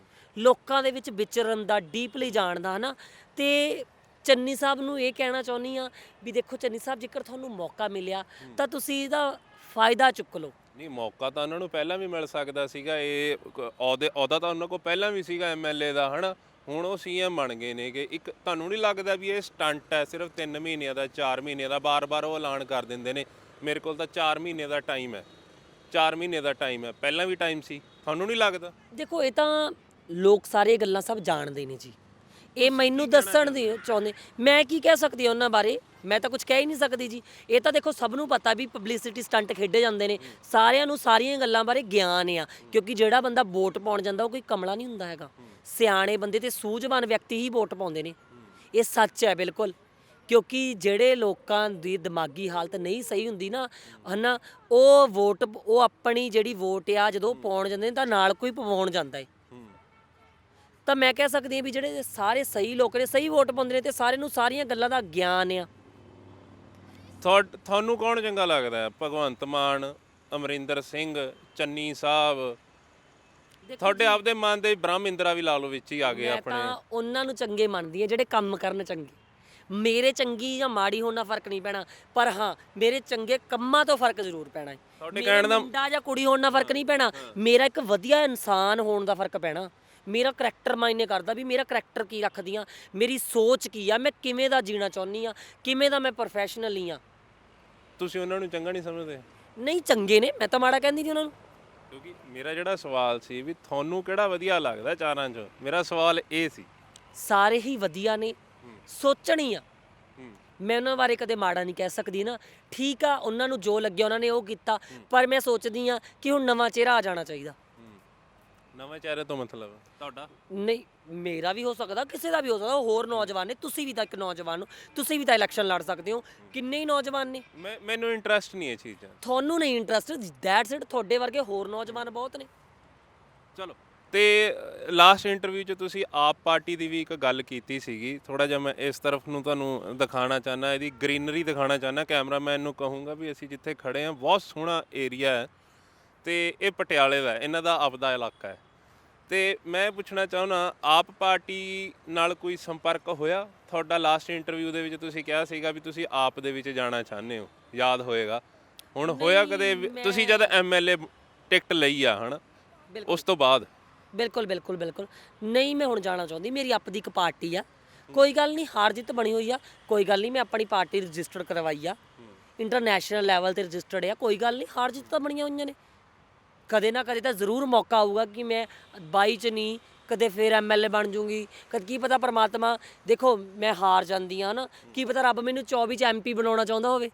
[SPEAKER 2] ਲੋਕਾਂ ਦੇ ਵਿੱਚ ਵਿਚਰਨ ਦਾ, ਡੀਪਲੀ ਜਾਣ ਦਾ, ਹੈ ਨਾ। ਤੇ ਚੰਨੀ ਸਾਹਿਬ ਨੂੰ ਇਹ ਕਹਿਣਾ ਚਾਹੁੰਦੀ ਆ ਵੀ ਦੇਖੋ ਚੰਨੀ ਸਾਹਿਬ, ਜੇਕਰ ਤੁਹਾਨੂੰ ਮੌਕਾ ਮਿਲਿਆ ਤਾਂ ਤੁਸੀਂ ਇਹਦਾ ਫਾਇਦਾ ਚੁੱਕ ਲਓ।
[SPEAKER 1] ਨਹੀਂ, ਮੌਕਾ ਤਾਂ ਉਹਨਾਂ ਨੂੰ ਪਹਿਲਾਂ ਵੀ ਮਿਲ ਸਕਦਾ ਸੀਗਾ, ਇਹ ਅਹੁਦਾ ਤਾਂ ਉਹਨਾਂ ਕੋਲ ਪਹਿਲਾਂ ਵੀ ਸੀਗਾ MLA ਦਾ, ਹੈ ਨਾ। ਹੁਣ ਉਹ CM ਬਣ ਗਏ ਨੇਗੇ। ਇੱਕ ਤੁਹਾਨੂੰ ਨਹੀਂ ਲੱਗਦਾ ਵੀ ਇਹ ਸਟੰਟ ਹੈ ਸਿਰਫ 3 ਮਹੀਨਿਆਂ ਦਾ, 4 ਮਹੀਨਿਆਂ ਦਾ, ਬਾਰ-ਬਾਰ ਉਹ ਐਲਾਨ ਕਰ ਦਿੰਦੇ ਨੇ ਮੇਰੇ ਕੋਲ ਤਾਂ 4 ਮਹੀਨੇ ਦਾ ਟਾਈਮ ਹੈ, 4 ਮਹੀਨੇ ਦਾ ਟਾਈਮ ਹੈ, ਪਹਿਲਾਂ ਵੀ ਟਾਈਮ ਸੀ, ਤੁਹਾਨੂੰ ਨਹੀਂ ਲੱਗਦਾ?
[SPEAKER 2] ਦੇਖੋ, ਇਹ ਤਾਂ ਲੋਕ ਸਾਰੇ ਗੱਲਾਂ ਸਭ ਜਾਣਦੇ ਨੇ ਜੀ, ਇਹ ਮੈਨੂੰ ਦੱਸਣ ਦੀ ਚਾਹੁੰਦੇ, ਮੈਂ ਕੀ ਕਹਿ ਸਕਦੀ ਹਾਂ ਉਹਨਾਂ ਬਾਰੇ, ਮੈਂ ਤਾਂ ਕੁਝ ਕਹਿ ਹੀ ਨਹੀਂ ਸਕਦੀ ਜੀ। ਇਹ ਤਾਂ ਦੇਖੋ ਸਭ ਨੂੰ ਪਤਾ ਵੀ ਪਬਲਿਸਿਟੀ ਸਟੰਟ ਖੇਡੇ ਜਾਂਦੇ ਨੇ, ਸਾਰਿਆਂ ਨੂੰ ਸਾਰੀਆਂ ਗੱਲਾਂ ਬਾਰੇ ਗਿਆਨ ਆ, ਕਿਉਂਕਿ ਜਿਹੜਾ ਬੰਦਾ ਵੋਟ ਪਾਉਣ ਜਾਂਦਾ ਉਹ ਕੋਈ ਕਮਲਾ ਨਹੀਂ ਹੁੰਦਾ ਹੈਗਾ, ਸਿਆਣੇ ਬੰਦੇ ਤੇ ਸੂਝਵਾਨ ਵਿਅਕਤੀ ਹੀ ਵੋਟ ਪਾਉਂਦੇ ਨੇ, ਇਹ ਸੱਚ ਹੈ ਬਿਲਕੁਲ। ਕਿਉਂਕਿ ਜਿਹੜੇ ਲੋਕਾਂ ਦੀ ਦਿਮਾਗੀ ਹਾਲਤ ਨਹੀਂ ਸਹੀ ਹੁੰਦੀ ਨਾ, ਹੈ ਨਾ, ਉਹ ਆਪਣੀ ਜਿਹੜੀ ਵੋਟ ਆ ਜਦੋਂ ਪਾਉਣ ਜਾਂਦੇ ਨੇ ਤਾਂ ਨਾਲ ਕੋਈ ਪਵਾਉਣ ਜਾਂਦਾ ਹੈ। ਤਾਂ ਮੈਂ ਕਹਿ ਸਕਦੀ ਹਾਂ ਵੀ ਜਿਹੜੇ ਸਾਰੇ ਸਹੀ ਲੋਕ ਨੇ, ਸਹੀ ਵੋਟ ਪਾਉਂਦੇ ਨੇ, ਤੇ ਸਾਰਿਆਂ ਨੂੰ ਸਾਰੀਆਂ ਗੱਲਾਂ ਦਾ ਗਿਆਨ ਆ।
[SPEAKER 1] ਤੁਹਾਨੂੰ ਕੌਣ ਚੰਗਾ ਲੱਗਦਾ ਹੈ? ਭਗਵੰਤ ਮਾਨ, ਅਮਰਿੰਦਰ ਸਿੰਘ, ਚੰਨੀ ਸਾਹਿਬ? ਤੁਹਾਡੇ ਆਪਦੇ ਮਨ ਦੇ ਬ੍ਰਹਮਿੰਦਰਾ ਵੀ ਲਾ ਲਓ ਵਿੱਚ ਹੀ ਆ ਗਏ ਆਪਣੇ।
[SPEAKER 2] ਮੈਂ ਤਾਂ ਉਹਨਾਂ ਨੂੰ ਚੰਗੇ ਮੰਨਦੀ ਹਾਂ ਜਿਹੜੇ ਕੰਮ ਕਰਨ ਚੰਗੇ। ਮੇਰੇ ਚੰਗੀ ਜਾਂ ਮਾੜੀ ਹੋਣ ਨਾਲ ਫਰਕ ਨਹੀਂ ਪੈਣਾ, ਪਰ ਹਾਂ ਮੇਰੇ ਚੰਗੇ ਕੰਮਾਂ ਤੋਂ ਫਰਕ ਜ਼ਰੂਰ ਪੈਣਾ ਹੈ।
[SPEAKER 1] ਤੁਹਾਡੇ ਕਹਿਣ ਦਾ
[SPEAKER 2] ਮੁੰਡਾ ਜਾਂ ਕੁੜੀ ਹੋਣ ਨਾਲ ਫਰਕ ਨਹੀਂ ਪੈਣਾ, ਮੇਰਾ ਇੱਕ ਵਧੀਆ ਇਨਸਾਨ ਹੋਣ ਦਾ ਫਰਕ ਪੈਣਾ। ਮੇਰਾ ਕਰੈਕਟਰ ਮਾਇਨੇ ਕਰਦਾ ਵੀ ਮੇਰਾ ਕਰੈਕਟਰ ਕੀ ਰੱਖਦੀ ਆ, ਮੇਰੀ ਸੋਚ ਕੀ ਆ, ਮੈਂ ਕਿਵੇਂ ਦਾ ਜੀਣਾ ਚਾਹੁੰਦੀ ਆ, ਕਿਵੇਂ ਦਾ ਮੈਂ ਪ੍ਰੋਫੈਸ਼ਨਲੀ ਆ।
[SPEAKER 1] ਤੁਸੀਂ ਉਹਨਾਂ ਨੂੰ ਚੰਗਾ ਨਹੀਂ ਸਮਝਦੇ?
[SPEAKER 2] ਨਹੀਂ ਚੰਗੇ ਨੇ, ਮੈਂ ਤਾਂ ਮਾੜਾ ਕਹਿੰਦੀ ਨਹੀਂ ਉਹਨਾਂ ਨੂੰ।
[SPEAKER 1] ਕਿਉਂਕਿ ਮੇਰਾ ਜਿਹੜਾ ਸਵਾਲ ਸੀ ਵੀ ਤੁਹਾਨੂੰ ਕਿਹੜਾ ਵਧੀਆ ਲੱਗਦਾ ਚਾਰਾਂ 'ਚੋਂ, ਮੇਰਾ ਸਵਾਲ ਇਹ ਸੀ।
[SPEAKER 2] ਸਾਰੇ ਹੀ ਵਧੀਆ ਨੇ, ਸੋਚਣੀ ਆ। ਮੈਂ ਉਹਨਾਂ ਬਾਰੇ ਕਦੇ ਮਾੜਾ ਨਹੀਂ ਕਹਿ ਸਕਦੀ ਨਾ। ਠੀਕ ਆ, ਉਹਨਾਂ ਨੂੰ ਜੋ ਲੱਗਿਆ ਉਹਨਾਂ ਨੇ ਉਹ ਕੀਤਾ, ਪਰ ਮੈਂ ਸੋਚਦੀ ਆ ਕਿ ਹੁਣ ਨਵਾਂ ਚਿਹਰਾ ਆ ਜਾਣਾ ਚਾਹੀਦਾ।
[SPEAKER 1] ਨਵੇਂ ਚਿਹਰੇ ਤੋਂ ਮਤਲਬ ਤੁਹਾਡਾ?
[SPEAKER 2] ਨਹੀਂ, ਮੇਰਾ ਵੀ ਹੋ ਸਕਦਾ, ਕਿਸੇ ਦਾ ਵੀ ਹੋ ਸਕਦਾ, ਹੋਰ ਨੌਜਵਾਨ ਨੇ, ਤੁਸੀਂ ਵੀ ਤਾਂ ਇੱਕ ਨੌਜਵਾਨ ਹੋ, ਤੁਸੀਂ ਵੀ ਤਾਂ ਇਲੈਕਸ਼ਨ ਲੜ ਸਕਦੇ ਹੋ। ਕਿੰਨੇ ਹੀ ਨੌਜਵਾਨ ਨੇ।
[SPEAKER 1] ਮੈਨੂੰ ਇੰਟਰਸਟ ਨਹੀਂ ਇਹ ਚੀਜ਼ਾਂ।
[SPEAKER 2] ਤੁਹਾਨੂੰ ਨਹੀਂ ਇੰਟਰਸਟ, ਦੈਟਸ ਇਟ। ਤੁਹਾਡੇ ਵਰਗੇ ਹੋਰ ਨੌਜਵਾਨ ਬਹੁਤ ਨੇ।
[SPEAKER 1] ਚਲੋ, ਤੇ ਲਾਸਟ ਇੰਟਰਵਿਊ 'ਚ ਤੁਸੀਂ ਆਪ ਪਾਰਟੀ ਦੀ ਵੀ ਇੱਕ ਗੱਲ ਕੀਤੀ ਸੀਗੀ। ਥੋੜਾ ਜਿਹਾ ਮੈਂ ਇਸ ਤਰਫ ਨੂੰ ਤੁਹਾਨੂੰ ਦਿਖਾਉਣਾ ਚਾਹੁੰਦਾ, ਇਹਦੀ ਗ੍ਰੀਨਰੀ ਦਿਖਾਉਣਾ ਚਾਹੁੰਦਾ। ਕੈਮਰਾਮੈਨ ਨੂੰ ਕਹੂੰਗਾ ਵੀ ਅਸੀਂ ਜਿੱਥੇ ਖੜੇ ਹਾਂ ਬਹੁਤ ਸੋਹਣਾ ਏਰੀਆ ਹੈ ਤੇ ਇਹ ਪਟਿਆਲੇ ਦਾ, ਇਹਨਾਂ ਦਾ ਆਪਦਾ ਇਲਾਕਾ ਹੈ। ਤੇ ਮੈਂ ਪੁੱਛਣਾ ਚਾਹੁੰਦਾ, ਆਪ ਪਾਰਟੀ ਨਾਲ ਕੋਈ ਸੰਪਰਕ ਹੋਇਆ ਤੁਹਾਡਾ? ਲਾਸਟ ਇੰਟਰਵਿਊ ਦੇ ਵਿੱਚ ਤੁਸੀਂ ਕਿਹਾ ਸੀਗਾ ਵੀ ਤੁਸੀਂ ਆਪ ਦੇ ਵਿੱਚ ਜਾਣਾ ਚਾਹੁੰਦੇ ਹੋ, ਯਾਦ ਹੋਏਗਾ। ਹੁਣ ਹੋਇਆ ਕਦੇ ਤੁਸੀਂ ਜਦ ਐਮਐਲਏ ਟਿਕਟ ਲਈ ਆ ਹਨਾ, ਉਸ ਤੋਂ ਬਾਅਦ?
[SPEAKER 2] ਬਿਲਕੁਲ ਬਿਲਕੁਲ ਬਿਲਕੁਲ ਨਹੀਂ, ਮੈਂ ਹੁਣ ਜਾਣਾ ਚਾਹੁੰਦੀ। ਮੇਰੀ ਆਪਦੀ ਇੱਕ ਪਾਰਟੀ ਆ, ਕੋਈ ਗੱਲ ਨਹੀਂ, ਹਾਰ ਜਿੱਤ ਬਣੀ ਹੋਈ ਆ, ਕੋਈ ਗੱਲ ਨਹੀਂ। ਮੈਂ ਆਪਣੀ ਪਾਰਟੀ ਰਜਿਸਟਰ ਕਰਵਾਈ ਆ, ਇੰਟਰਨੈਸ਼ਨਲ ਲੈਵਲ ਤੇ ਰਜਿਸਟਰਡ ਆ, ਕੋਈ ਗੱਲ ਨਹੀਂ। ਹਾਰ ਜਿੱਤ ਤਾਂ ਬਣੀਆਂ ਹੋਈਆਂ ਨੇ, ਕਦੇ ਨਾ ਕਦੇ ਤਾਂ ਜ਼ਰੂਰ ਮੌਕਾ ਆਊਗਾ ਕਿ ਮੈਂ 22 ਚ ਨਹੀਂ, ਕਦੇ ਫਿਰ ਐਮਐਲਏ ਬਣ ਜੂੰਗੀ। ਕਦ ਕੀ ਪਤਾ ਪਰਮਾਤਮਾ, ਦੇਖੋ ਮੈਂ ਹਾਰ ਜਾਂਦੀ ਆ ਨਾ, ਕੀ ਪਤਾ ਰੱਬ ਮੈਨੂੰ 24 ਚ ਐਮਪੀ ਬਣਾਉਣਾ ਚਾਹੁੰਦਾ ਹੋਵੇ,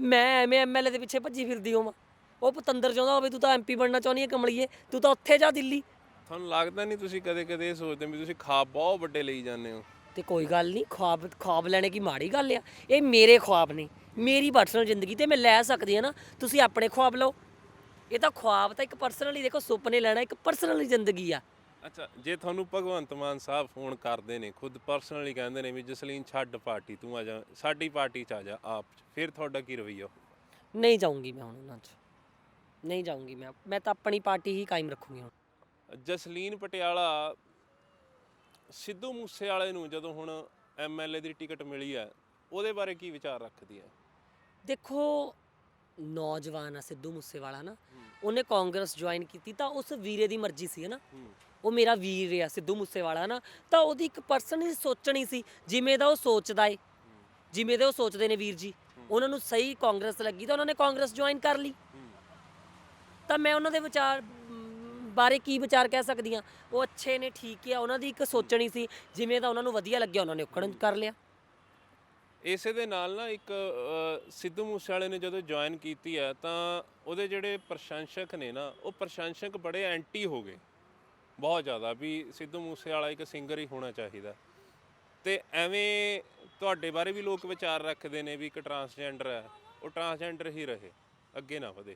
[SPEAKER 2] ਮੈਂ ਐਵੇਂ ਐਮਐਲਏ ਦੇ ਪਿੱਛੇ ਭੱਜੀ ਫਿਰਦੀ ਹੋਵਾਂ। ਉਹ ਪਤੰਦਰ ਚਾਹੁੰਦਾ ਹੋਵੇ ਤੂੰ ਤਾਂ ਐਮਪੀ ਬਣਨਾ ਚਾਹੁੰਦੀ ਹੈ ਕਮਲੀਏ, ਤੂੰ ਤਾਂ ਉੱਥੇ ਜਾ ਦਿੱਲੀ।
[SPEAKER 1] ਤੁਹਾਨੂੰ ਲੱਗਦਾ ਨਹੀਂ ਤੁਸੀਂ ਕਦੇ ਕਦੇ ਇਹ ਸੋਚਦੇ ਵੀ ਤੁਸੀਂ ਖਾਬ ਬਹੁਤ ਵੱਡੇ ਲਈ ਜਾਂਦੇ ਹੋ?
[SPEAKER 2] ਤੇ ਕੋਈ ਗੱਲ ਨਹੀਂ, ਖੁਆਬ ਲੈਣੇ ਕੀ ਮਾੜੀ ਗੱਲ ਆ? ਇਹ ਮੇਰੇ ਖੁਆਬ ਨੇ, ਮੇਰੀ ਪਰਸਨਲ ਜ਼ਿੰਦਗੀ ਤੇ ਮੈਂ ਲੈ ਸਕਦੀ ਹਾਂ ਨਾ। ਤੁਸੀਂ ਆਪਣੇ ਖੁਆਬ ਲਓ। ਇਹ ਤਾਂ ਖੁਆਬ ਤਾਂ ਇੱਕ ਪਰਸਨਲੀ, ਦੇਖੋ ਸੁਪਨੇ ਲੈਣਾ ਇੱਕ ਪਰਸਨਲੀ ਜ਼ਿੰਦਗੀ ਆ।
[SPEAKER 1] ਅੱਛਾ, ਜੇ ਤੁਹਾਨੂੰ ਭਗਵੰਤ ਮਾਨ ਸਾਹਿਬ ਫੋਨ ਕਰਦੇ ਨੇ, ਖੁਦ ਪਰਸਨਲੀ ਕਹਿੰਦੇ ਨੇ ਵੀ ਜਸਲੀਨ ਛੱਡ ਪਾਰਟੀ, ਤੂੰ ਆ ਜਾ ਸਾਡੀ ਪਾਰਟੀ 'ਚ ਆ ਜਾ ਆਪ 'ਚ, ਫਿਰ ਤੁਹਾਡਾ ਕੀ ਰਵੱਈਆ?
[SPEAKER 2] ਨਹੀਂ ਜਾਊਂਗੀ ਮੈਂ ਹੁਣ ਉਹਨਾਂ 'ਚ, ਨਹੀਂ ਜਾਊਂਗੀ ਮੈਂ ਤਾਂ ਆਪਣੀ ਪਾਰਟੀ ਹੀ ਕਾਇਮ ਰੱਖੂੰਗੀ ਹੁਣ।
[SPEAKER 1] ਜਸਲੀਨ ਪਟਿਆਲਾ ਸਿੱਧੂ ਮੂਸੇਵਾਲੇ ਨੂੰ ਜਦੋਂ ਹੁਣ ਐਮਐਲਏ ਦੀ ਟਿਕਟ ਮਿਲੀ ਹੈ, ਉਹਦੇ ਬਾਰੇ ਕੀ ਵਿਚਾਰ ਰੱਖਦੀ ਹੈ?
[SPEAKER 2] ਦੇਖੋ, ਨੌਜਵਾਨ ਆ ਸਿੱਧੂ ਮੂਸੇਵਾਲਾ ਨਾ, ਉਹਨੇ ਕਾਂਗਰਸ ਜੁਆਇਨ ਕੀਤੀ ਤਾਂ ਉਸ ਵੀਰੇ ਦੀ ਮਰਜ਼ੀ ਸੀ ਨਾ। ਉਹ ਮੇਰਾ ਵੀਰ ਆ ਸਿੱਧੂ ਮੂਸੇਵਾਲਾ ਨਾ, ਤਾਂ ਉਹਦੀ ਇੱਕ ਪਰਸਨਲੀ ਸੋਚਣੀ ਸੀ, ਜਿਵੇਂ ਦਾ ਉਹ ਸੋਚਦਾ ਏ, ਜਿਵੇਂ ਦੇ ਉਹ ਸੋਚਦੇ ਨੇ ਵੀਰ ਜੀ। ਉਹਨਾਂ ਨੂੰ ਸਹੀ ਕਾਂਗਰਸ ਲੱਗੀ ਤਾਂ ਉਹਨਾਂ ਨੇ ਕਾਂਗਰਸ ਜੁਆਇਨ ਕਰ ਲਈ। ਤਾਂ ਮੈਂ ਉਹਨਾਂ ਦੇ ਵਿਚਾਰ ਬਾਰੇ ਕੀ ਵਿਚਾਰ ਕਹਿ ਸਕਦੀ ਹਾਂ? ਉਹ ਅੱਛੇ ਨੇ, ਠੀਕ ਆ, ਉਹਨਾਂ ਦੀ ਇੱਕ ਸੋਚਣੀ ਸੀ, ਜਿਵੇਂ ਦਾ ਉਹਨਾਂ ਨੂੰ ਵਧੀਆ ਲੱਗਿਆ ਉਹਨਾਂ ਨੇ ਉਕੜਨ ਕਰ ਲਿਆ।
[SPEAKER 1] ਇਸੇ ਦੇ ਨਾਲ ਨਾ ਇੱਕ ਸਿੱਧੂ ਮੂਸੇਵਾਲੇ ਨੇ ਜਦੋਂ ਜੁਆਇਨ ਕੀਤੀ ਹੈ ਤਾਂ ਉਹਦੇ ਜਿਹੜੇ ਪ੍ਰਸ਼ੰਸਕ ਨੇ ਨਾ, ਉਹ ਪ੍ਰਸ਼ੰਸਕ ਬੜੇ ਐਂਟੀ ਹੋ ਗਏ ਬਹੁਤ ਜ਼ਿਆਦਾ, ਵੀ ਸਿੱਧੂ ਮੂਸੇਵਾਲਾ ਇੱਕ ਸਿੰਗਰ ਹੀ ਹੋਣਾ ਚਾਹੀਦਾ। ਤੇ ਐਵੇਂ ਤੁਹਾਡੇ ਬਾਰੇ ਵੀ ਲੋਕ ਵਿਚਾਰ ਰੱਖਦੇ ਨੇ ਵੀ ਇੱਕ ਟਰਾਂਸਜੈਂਡਰ ਹੈ, ਉਹ ਟਰਾਂਸਜੈਂਡਰ ਹੀ ਰਹੇ, ਅੱਗੇ ਨਾ ਵਧੇ।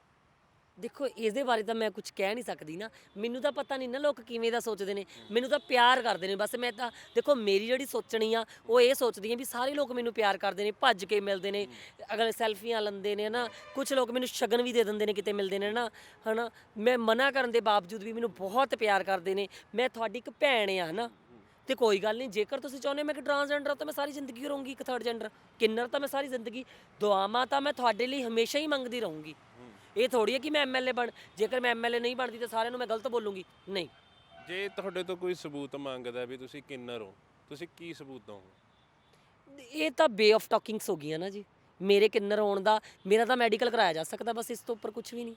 [SPEAKER 2] ਦੇਖੋ, ਇਹਦੇ ਬਾਰੇ ਤਾਂ ਮੈਂ ਕੁਝ ਕਹਿ ਨਹੀਂ ਸਕਦੀ ਨਾ, ਮੈਨੂੰ ਤਾਂ ਪਤਾ ਨਹੀਂ ਨਾ ਲੋਕ ਕਿਵੇਂ ਦਾ ਸੋਚਦੇ ਨੇ। ਮੈਨੂੰ ਤਾਂ ਪਿਆਰ ਕਰਦੇ ਨੇ ਬਸ। ਮੈਂ ਤਾਂ ਦੇਖੋ, ਮੇਰੀ ਜਿਹੜੀ ਸੋਚਣੀ ਆ ਉਹ ਇਹ ਸੋਚਦੀ ਆ ਵੀ ਸਾਰੇ ਲੋਕ ਮੈਨੂੰ ਪਿਆਰ ਕਰਦੇ ਨੇ, ਭੱਜ ਕੇ ਮਿਲਦੇ ਨੇ, ਅਗਲੇ ਸੈਲਫੀਆਂ ਲੈਂਦੇ ਨੇ ਨਾ, ਕੁਝ ਲੋਕ ਮੈਨੂੰ ਸ਼ਗਨ ਵੀ ਦੇ ਦਿੰਦੇ ਨੇ ਕਿਤੇ ਮਿਲਦੇ ਨੇ ਨਾ, ਹਨਾ। ਮੈਂ ਮਨਾ ਕਰਨ ਦੇ ਬਾਵਜੂਦ ਵੀ ਮੈਨੂੰ ਬਹੁਤ ਪਿਆਰ ਕਰਦੇ ਨੇ। ਮੈਂ ਤੁਹਾਡੀ ਇੱਕ ਭੈਣ ਆ ਨਾ, ਤੇ ਕੋਈ ਗੱਲ ਨਹੀਂ, ਜੇਕਰ ਤੁਸੀਂ ਚਾਹੁੰਦੇ ਹੋ ਮੈਂ ਕਿ ਟਰਾਂਸਜੈਂਡਰ ਤਾਂ ਮੈਂ ਸਾਰੀ ਜ਼ਿੰਦਗੀ ਰਹੂੰਗੀ, ਇੱਕ ਥਰਡ ਜੈਂਡਰ ਕਿੰਨਰ ਤਾਂ ਮੈਂ ਸਾਰੀ ਜ਼ਿੰਦਗੀ, ਦੁਆਵਾਂ ਤਾਂ ਮੈਂ ਤੁਹਾਡੇ ਲਈ ਹਮੇਸ਼ਾ ਹੀ ਮੰਗਦੀ ਰਹੂੰਗੀ। ਇਹ ਥੋੜੀ ਹੈ ਕਿ ਮੈਂ ਐਮਐਲਏ ਜੇਕਰ ਮੈਂ ਐਮਐਲਏ ਨਹੀਂ ਬਣਦੀ ਤਾਂ ਸਾਰਿਆਂ ਨੂੰ ਮੈਂ ਗਲਤ ਬੋਲੂੰਗੀ, ਨਹੀਂ।
[SPEAKER 1] ਜੇ ਤੁਹਾਡੇ ਤੋਂ ਕੋਈ ਸਬੂਤ ਮੰਗਦਾ ਵੀ ਤੁਸੀਂ ਕਿੰਨਰ ਹੋ, ਤੁਸੀਂ ਕੀ ਸਬੂਤ ਦੋਗੇ?
[SPEAKER 2] ਇਹ ਤਾਂ ਵੇ ਆਫ ਟਾਕਿੰਗਸ ਹੋ ਗਈਆਂ ਨਾ ਜੀ। ਮੇਰੇ ਕਿੰਨਰ ਹੋਣ ਦਾ, ਮੇਰਾ ਤਾਂ ਮੈਡੀਕਲ ਕਰਾਇਆ ਜਾ ਸਕਦਾ, ਬਸ ਇਸ ਤੋਂ ਉੱਪਰ ਕੁਝ ਵੀ ਨਹੀਂ।